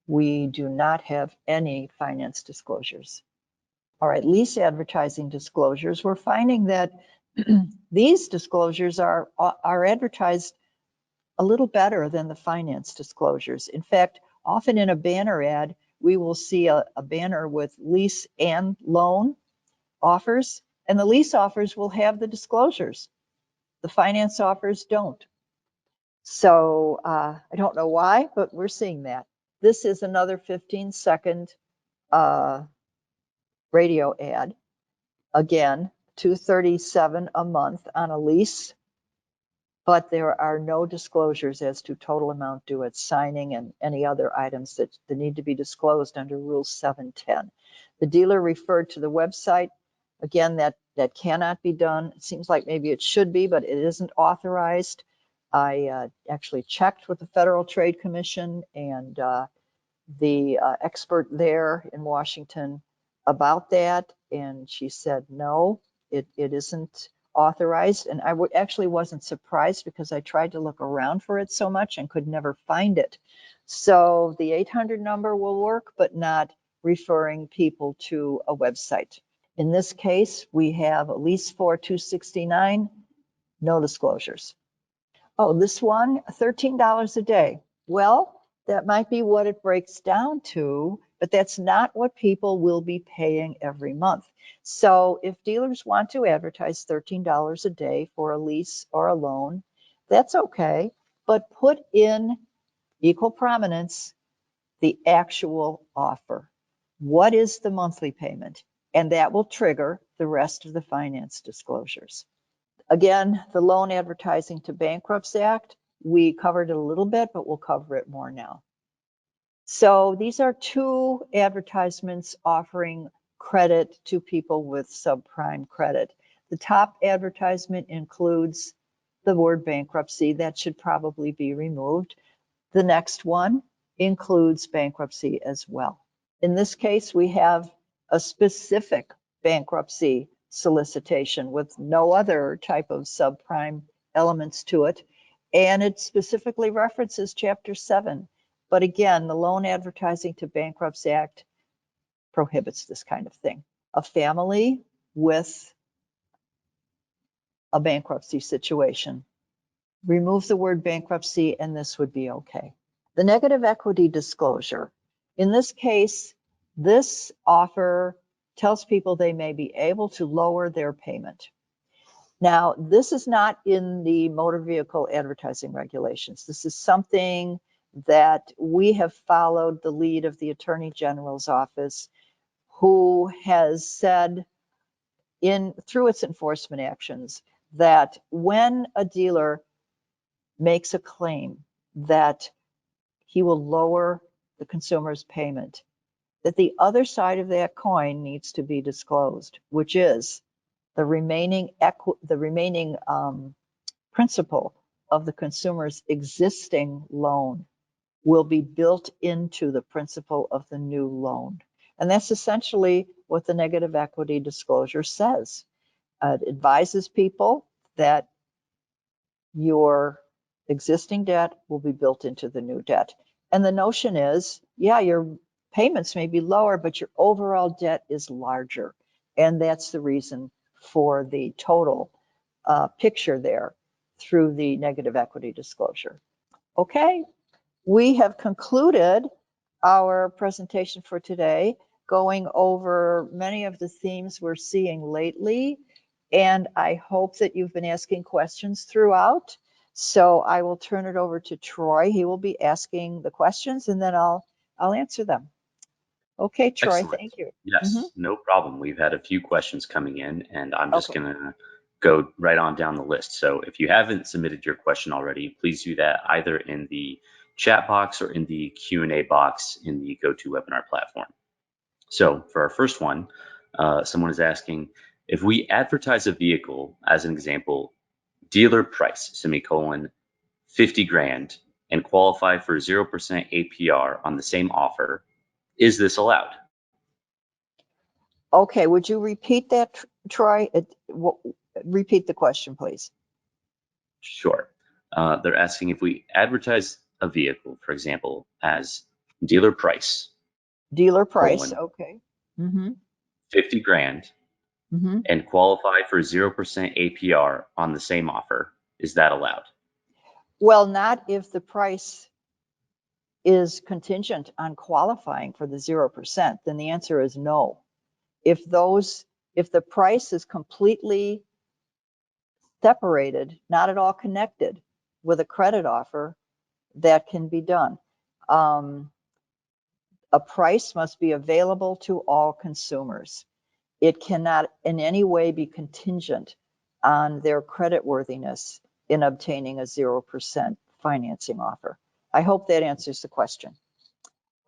We do not have any finance disclosures. All right, lease advertising disclosures. We're finding that these disclosures are advertised a little better than the finance disclosures. In fact, often in a banner ad, we will see a banner with lease and loan offers, and the lease offers will have the disclosures. The finance offers don't. So I don't know why, but we're seeing that. This is another 15-second radio ad. Again, $237 a month on a lease, but there are no disclosures as to total amount due at signing and any other items that need to be disclosed under Rule 710. The dealer referred to the website. Again, that cannot be done. It seems like maybe it should be, but it isn't authorized. I actually checked with the Federal Trade Commission and the expert there in Washington about that, and she said no, it isn't authorized. And I actually wasn't surprised because I tried to look around for it so much and could never find it. So the 800 number will work, but not referring people to a website. In this case, we have a lease for $269, no disclosures. Oh, this one, $13 a day. Well, that might be what it breaks down to, but that's not what people will be paying every month. So if dealers want to advertise $13 a day for a lease or a loan, that's okay, but put in equal prominence the actual offer. What is the monthly payment? And that will trigger the rest of the finance disclosures. Again, the Loan Advertising to Bankruptcy Act, we covered it a little bit, but we'll cover it more now. So these are two advertisements offering credit to people with subprime credit. The top advertisement includes the word bankruptcy. That should probably be removed. The next one includes bankruptcy as well. In this case, we have a specific bankruptcy solicitation with no other type of subprime elements to it. And it specifically references Chapter 7. But again, the Loan Advertising to Bankruptcy Act prohibits this kind of thing. A family with a bankruptcy situation. Remove the word bankruptcy and this would be okay. The negative equity disclosure. In this case, this offer tells people they may be able to lower their payment. Now, this is not in the motor vehicle advertising regulations. This is something that we have followed the lead of the Attorney General's office, who has said through its enforcement actions that when a dealer makes a claim that he will lower the consumer's payment, that the other side of that coin needs to be disclosed, which is the remaining principal of the consumer's existing loan will be built into the principal of the new loan. And that's essentially what the negative equity disclosure says. It advises people that your existing debt will be built into the new debt. And the notion is, yeah, your payments may be lower, but your overall debt is larger. And that's the reason for the total picture there through the negative equity disclosure. Okay, we have concluded our presentation for today, going over many of the themes we're seeing lately. And I hope that you've been asking questions throughout. So I will turn it over to Troy. He will be asking the questions and then I'll answer them. Okay, Troy, Excellent. thank you. Yes, no problem. We've had a few questions coming in, and I'm just Okay. going to go right on down the list. So if you haven't submitted your question already, please do that either in the chat box or in the Q&A box in the GoToWebinar platform. So for our first one, someone is asking, if we advertise a vehicle, as an example, dealer price, semicolon, 50 grand, and qualify for 0% APR on the same offer, is this allowed? Okay, would you repeat that, Troy? Repeat the question, please. Sure. They're asking if we advertise a vehicle, for example, as dealer price, Dealer price, colon, okay. Mm-hmm. 50 grand, Mm-hmm. and qualify for 0% APR on the same offer, is that allowed? Well, not if the price is contingent on qualifying for the 0%, then the answer is no. If the price is completely separated, not at all connected with a credit offer, that can be done. A price must be available to all consumers. It cannot in any way be contingent on their creditworthiness in obtaining a 0% financing offer. I hope that answers the question.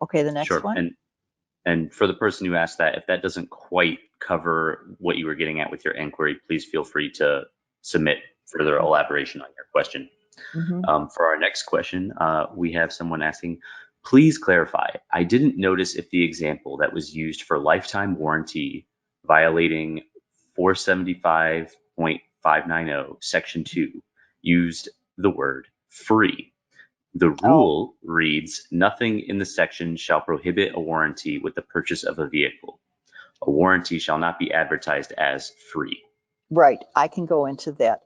Okay, the next Sure. one. And for the person who asked that, if that doesn't quite cover what you were getting at with your inquiry, please feel free to submit further elaboration on your question. Mm-hmm. For our next question, we have someone asking, please clarify. I didn't notice if the example that was used for lifetime warranty violating 475.590 section 2 used the word free. The Oh, rule reads, nothing in the section shall prohibit a warranty with the purchase of a vehicle. A warranty shall not be advertised as free. right. I can go into that.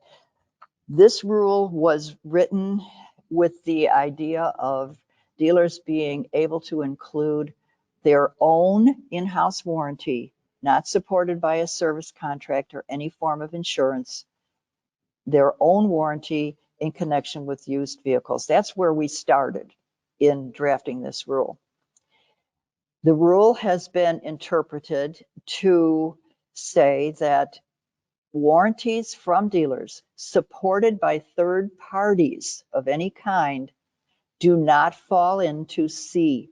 This rule was written with the idea of dealers being able to include their own in-house warranty, not supported by a service contract or any form of insurance, their own warranty in connection with used vehicles. That's where we started in drafting this rule. The rule has been interpreted to say that warranties from dealers supported by third parties of any kind do not fall into C.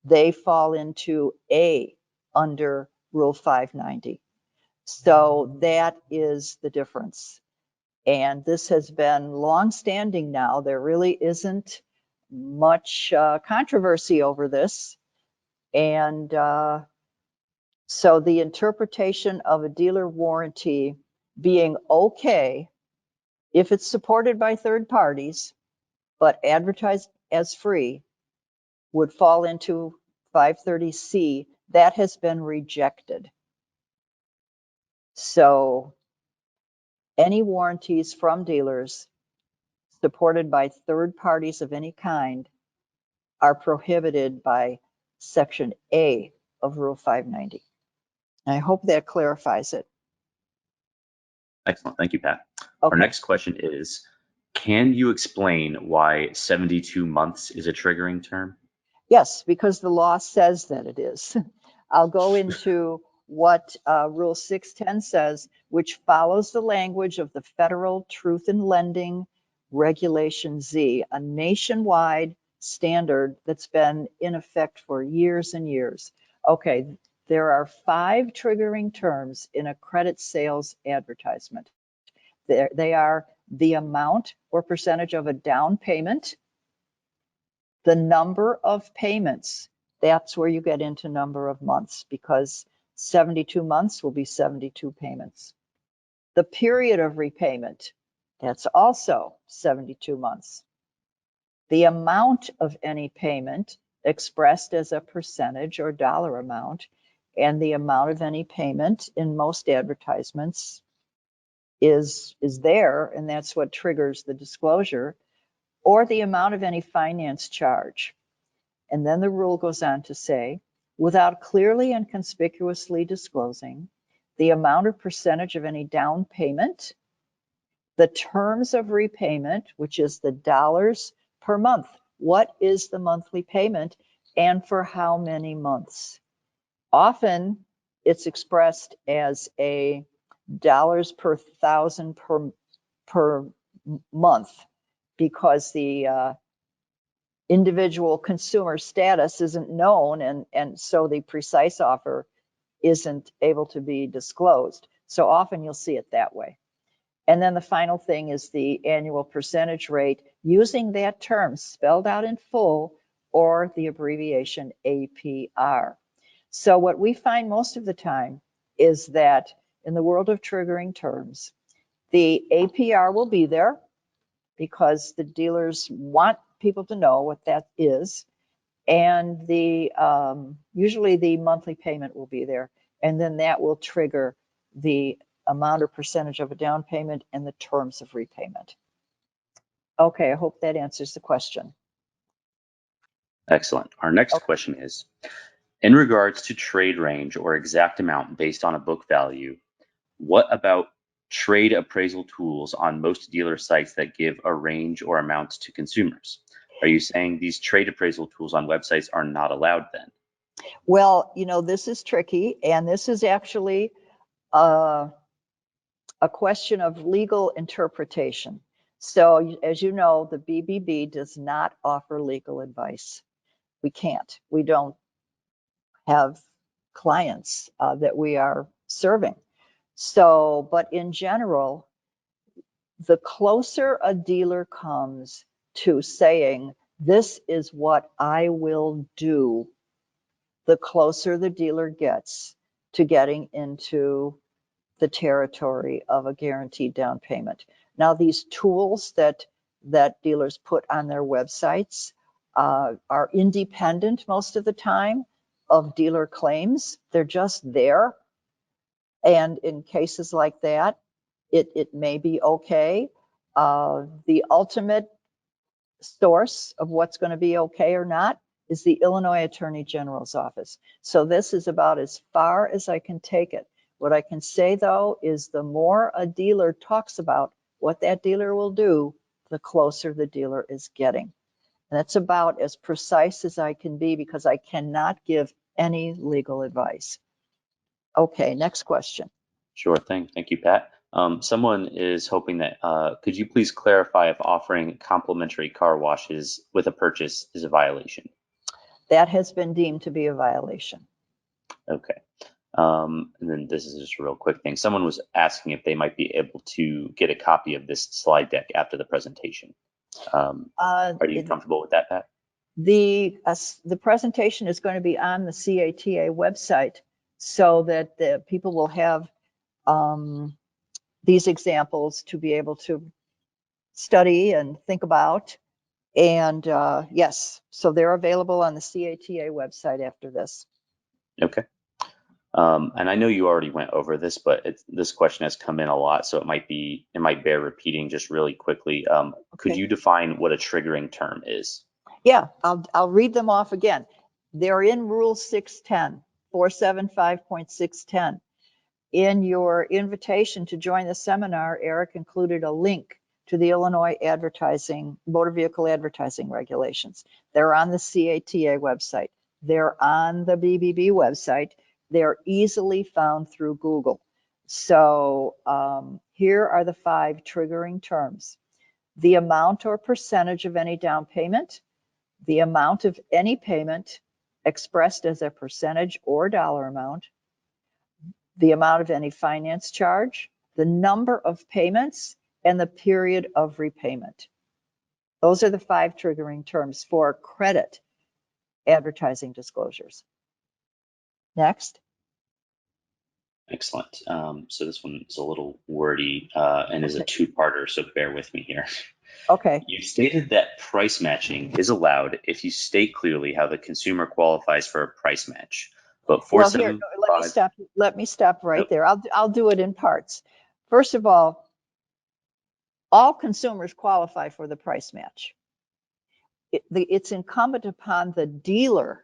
They fall into A under Rule 590. So that is the difference. And this has been longstanding now. There really isn't much controversy over this. And so the interpretation of a dealer warranty being okay if it's supported by third parties, but advertised as free, would fall into 530C. That has been rejected. So any warranties from dealers supported by third parties of any kind are prohibited by Section A of Rule 590. I hope that clarifies it. Excellent. Thank you, Pat. Our Okay. next question is, can you explain why 72 months is a triggering term? Yes, because the law says that it is. I'll go into what Rule 610 says, which follows the language of the Federal Truth in Lending Regulation Z, a nationwide standard that's been in effect for years and years. Okay, there are 5 triggering terms in a credit sales advertisement. They are the amount or percentage of a down payment, the number of payments. That's where you get into number of months, because 72 months will be 72 payments. The period of repayment, that's also 72 months. The amount of any payment expressed as a percentage or dollar amount, and the amount of any payment in most advertisements is there, and that's what triggers the disclosure, or the amount of any finance charge. And then the rule goes on to say, without clearly and conspicuously disclosing the amount or percentage of any down payment, the terms of repayment, which is the dollars per month. What is the monthly payment and for how many months? Often it's expressed as a dollars per thousand per month, because the individual consumer status isn't known, and so the precise offer isn't able to be disclosed. So often you'll see it that way. And then the final thing is the annual percentage rate, using that term spelled out in full, or the abbreviation APR. So what we find most of the time is that in the world of triggering terms, the APR will be there because the dealers want people to know what that is. And the usually the monthly payment will be there. And then that will trigger the amount or percentage of a down payment and the terms of repayment. Okay, I hope that answers the question. Excellent. Our next Okay. question is, in regards to trade range or exact amount based on a book value, what about trade appraisal tools on most dealer sites that give a range or amount to consumers? Are you saying these trade appraisal tools on websites are not allowed then? Well, this is tricky, and this is actually a question of legal interpretation. So as you know, the BBB does not offer legal advice. We can't. We don't have clients that we are serving. So, but in general, the closer a dealer comes to saying, this is what I will do, the closer the dealer gets to getting into the territory of a guaranteed down payment. Now, these tools that dealers put on their websites are independent most of the time of dealer claims. They're just there. And in cases like that, it may be okay. The ultimate source of what's going to be okay or not is the Illinois Attorney General's office. So this is about as far as I can take it. What I can say, though, is the more a dealer talks about what that dealer will do, the closer the dealer is getting. And that's about as precise as I can be, because I cannot give any legal advice. Okay, next question. Sure thing. Thank you, Pat. Someone is hoping that, could you please clarify if offering complimentary car washes with a purchase is a violation? That has been deemed to be a violation. Okay. And then this is just a real quick thing. Someone was asking if they might be able to get a copy of this slide deck after the presentation. Are you comfortable with that, Pat? The presentation is going to be on the CATA website, so that the people will have these examples to be able to study and think about. And yes, so they're available on the CATA website after this. Okay. And I know you already went over this, but this question has come in a lot, so it might bear repeating just really quickly. Could Okay. you define what a triggering term is? Yeah, I'll read them off again. They're in Rule 610. 475.610. In your invitation to join the seminar, Eric included a link to the Illinois motor vehicle advertising regulations. They're on the CATA website. They're on the BBB website. They're easily found through Google. So here are the 5 triggering terms: the amount or percentage of any down payment, the amount of any payment expressed as a percentage or dollar amount, the amount of any finance charge, the number of payments, and the period of repayment. Those are the 5 triggering terms for credit advertising disclosures. Next. Excellent. So this one is a little wordy and is a two-parter, so bear with me here. Okay. You stated that price matching is allowed if you state clearly how the consumer qualifies for a price match. But Well, here, 475. let me stop right there. I'll do it in parts. First of all consumers qualify for the price match. It's incumbent upon the dealer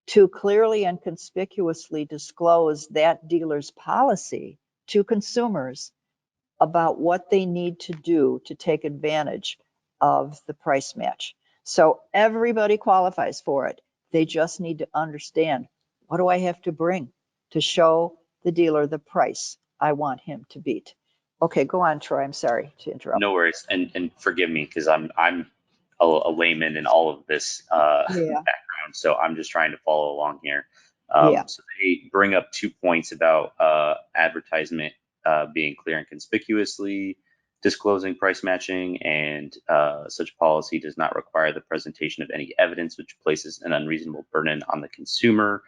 to clearly and conspicuously disclose that dealer's policy to consumers about what they need to do to take advantage of the price match. So everybody qualifies for it. They just need to understand, what do I have to bring to show the dealer the price I want him to beat? Okay, go on, Troy. I'm sorry to interrupt. No worries, and forgive me because I'm a layman in all of this background, so I'm just trying to follow along here. So they bring up 2 points about advertisement being clear and conspicuously disclosing price matching, and such policy does not require the presentation of any evidence which places an unreasonable burden on the consumer.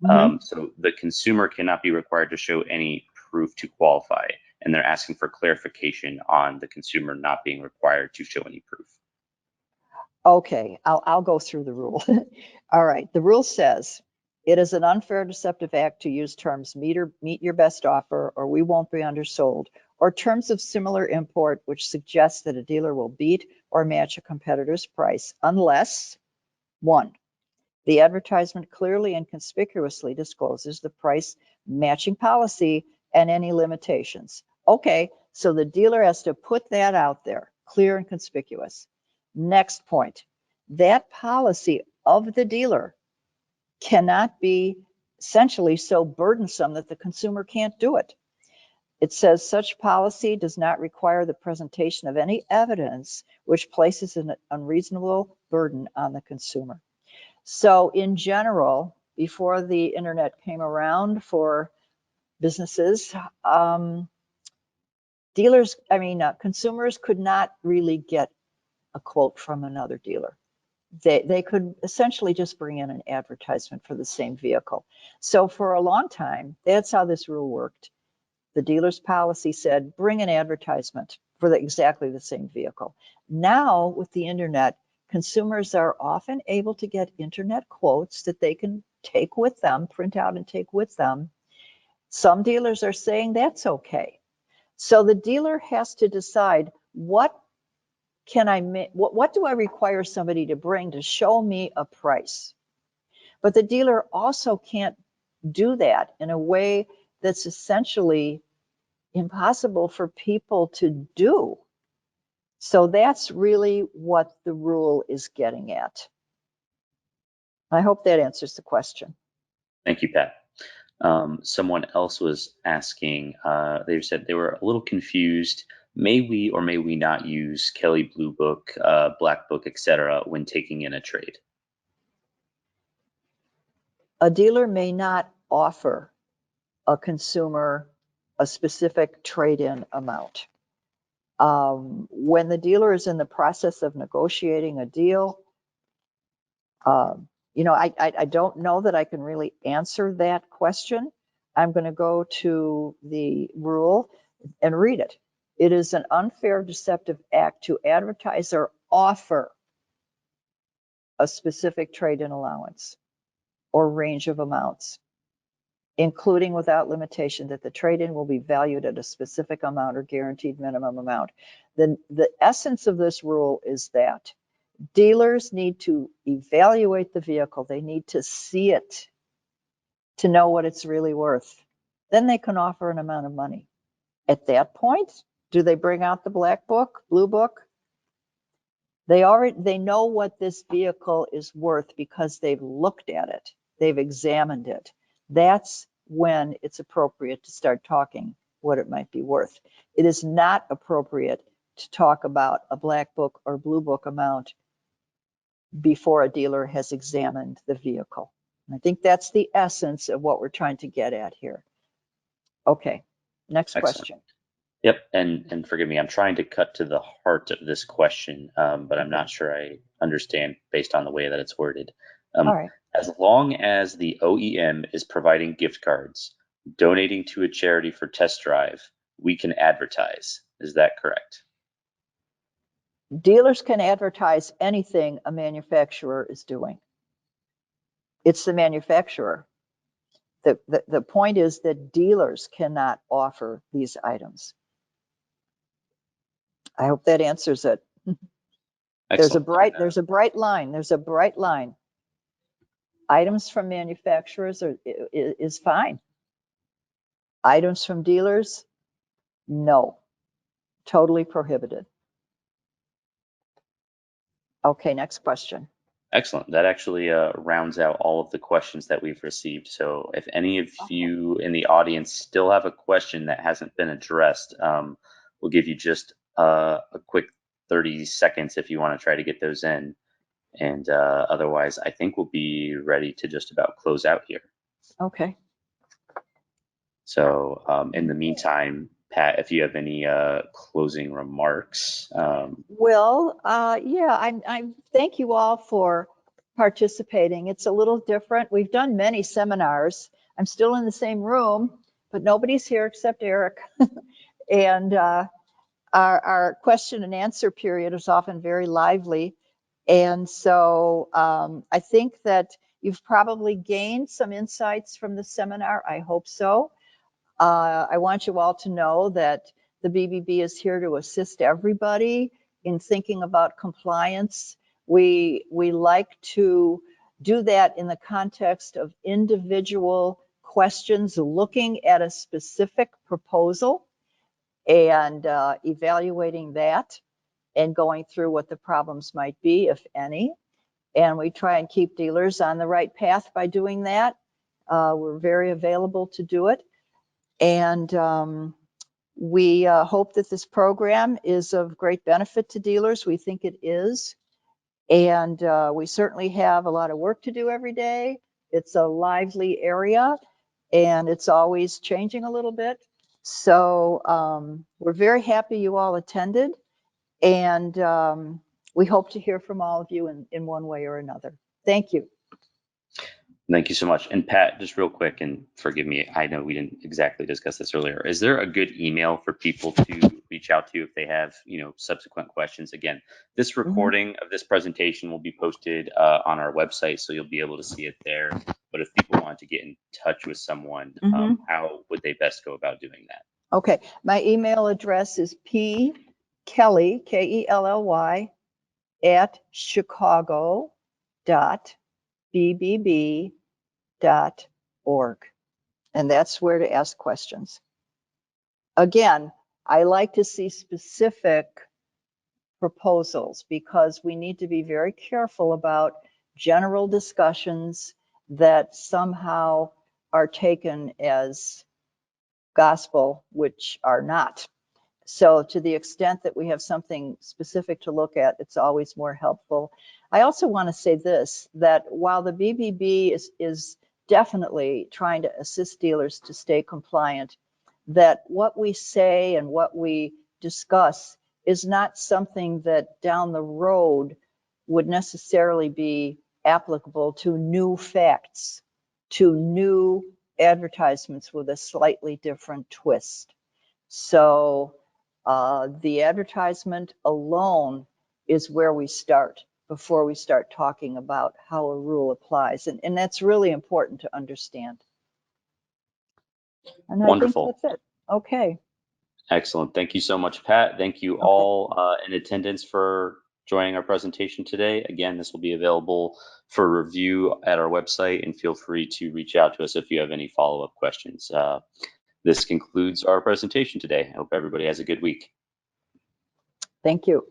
So the consumer cannot be required to show any proof to qualify, and they're asking for clarification on the consumer not being required to show any proof. Okay, I'll go through the rule. All right, the rule says it is an unfair deceptive act to use terms meet your best offer, or we won't be undersold, or terms of similar import which suggest that a dealer will beat or match a competitor's price unless, 1, the advertisement clearly and conspicuously discloses the price matching policy and any limitations. Okay, so the dealer has to put that out there, clear and conspicuous. Next point, that policy of the dealer cannot be essentially so burdensome that the consumer can't do it. It says such policy does not require the presentation of any evidence which places an unreasonable burden on the consumer. So in general, before the internet came around for businesses, consumers could not really get a quote from another dealer. They could essentially just bring in an advertisement for the same vehicle. So for a long time, that's how this rule worked. The dealer's policy said, bring an advertisement for exactly the same vehicle. Now, with the internet, consumers are often able to get internet quotes that they can take with them, print out and take with them. Some dealers are saying that's okay. So the dealer has to decide, what do I require somebody to bring to show me a price? But the dealer also can't do that in a way that's essentially impossible for people to do. So that's really what the rule is getting at. I hope that answers the question. Thank you, Pat. Someone else was asking, they said they were a little confused. May we or may we not use Kelley Blue Book, Black Book, etc. when taking in a trade? A dealer may not offer a consumer a specific trade-in amount. When the dealer is in the process of negotiating a deal, I don't know that I can really answer that question. I'm going to go to the rule and read it. It is an unfair deceptive act to advertise or offer a specific trade-in allowance or range of amounts, including without limitation that the trade-in will be valued at a specific amount or guaranteed minimum amount. The essence of this rule is that dealers need to evaluate the vehicle. They need to see it to know what it's really worth. Then they can offer an amount of money. At that point, do they bring out the black book, blue book? They know what this vehicle is worth because they've looked at it. They've examined it. That's when it's appropriate to start talking what it might be worth. It is not appropriate to talk about a black book or blue book amount before a dealer has examined the vehicle. And I think that's the essence of what we're trying to get at here. Okay, next Excellent. question. Yep, and forgive me, I'm trying to cut to the heart of this question, but I'm not sure I understand based on the way that it's worded. All right. As long as the OEM is providing gift cards, donating to a charity for test drive, we can advertise. Is that correct? Dealers can advertise anything a manufacturer is doing. It's the manufacturer. The point is that dealers cannot offer these items. I hope that answers it. There's a bright line. Items from manufacturers is fine. Items from dealers, no, totally prohibited. Okay, next question. Excellent. That actually rounds out all of the questions that we've received. So if any of you in the audience still have a question that hasn't been addressed, we'll give you just a quick 30 seconds if you want to try to get those in. And otherwise, I think we'll be ready to just about close out here. Okay. So in the meantime, Pat, if you have any closing remarks. Well, yeah, I thank you all for participating. It's a little different. We've done many seminars. I'm still in the same room, but nobody's here except Eric. And our question and answer period is often very lively. And so I think that you've probably gained some insights from the seminar. I hope so. I want you all to know that the BBB is here to assist everybody in thinking about compliance. We like to do that in the context of individual questions, looking at a specific proposal and evaluating that and going through what the problems might be, if any. And we try and keep dealers on the right path by doing that. We're very available to do it. And we hope that this program is of great benefit to dealers. We think it is. And we certainly have a lot of work to do every day. It's a lively area and it's always changing a little bit. So we're very happy you all attended. And we hope to hear from all of you in one way or another. Thank you. Thank you so much. And Pat, just real quick, and forgive me, I know we didn't exactly discuss this earlier. Is there a good email for people to reach out to if they have, subsequent questions? Again, this recording of this presentation will be posted on our website, so you'll be able to see it there. But if people want to get in touch with someone, how would they best go about doing that? Okay, my email address is pkelly, Kelly, @chicago.bbb.org. And that's where to ask questions. Again, I like to see specific proposals because we need to be very careful about general discussions that somehow are taken as gospel, which are not. So to the extent that we have something specific to look at, it's always more helpful. I also want to say this, that while the BBB is definitely trying to assist dealers to stay compliant, that what we say and what we discuss is not something that down the road would necessarily be applicable to new facts, to new advertisements with a slightly different twist. So the advertisement alone is where we start before we start talking about how a rule applies. And that's really important to understand. And Wonderful. I think that's it. Okay. Excellent. Thank you so much, Pat. Thank you all in attendance for joining our presentation today. Again, this will be available for review at our website, and feel free to reach out to us if you have any follow-up questions. This concludes our presentation today. I hope everybody has a good week. Thank you.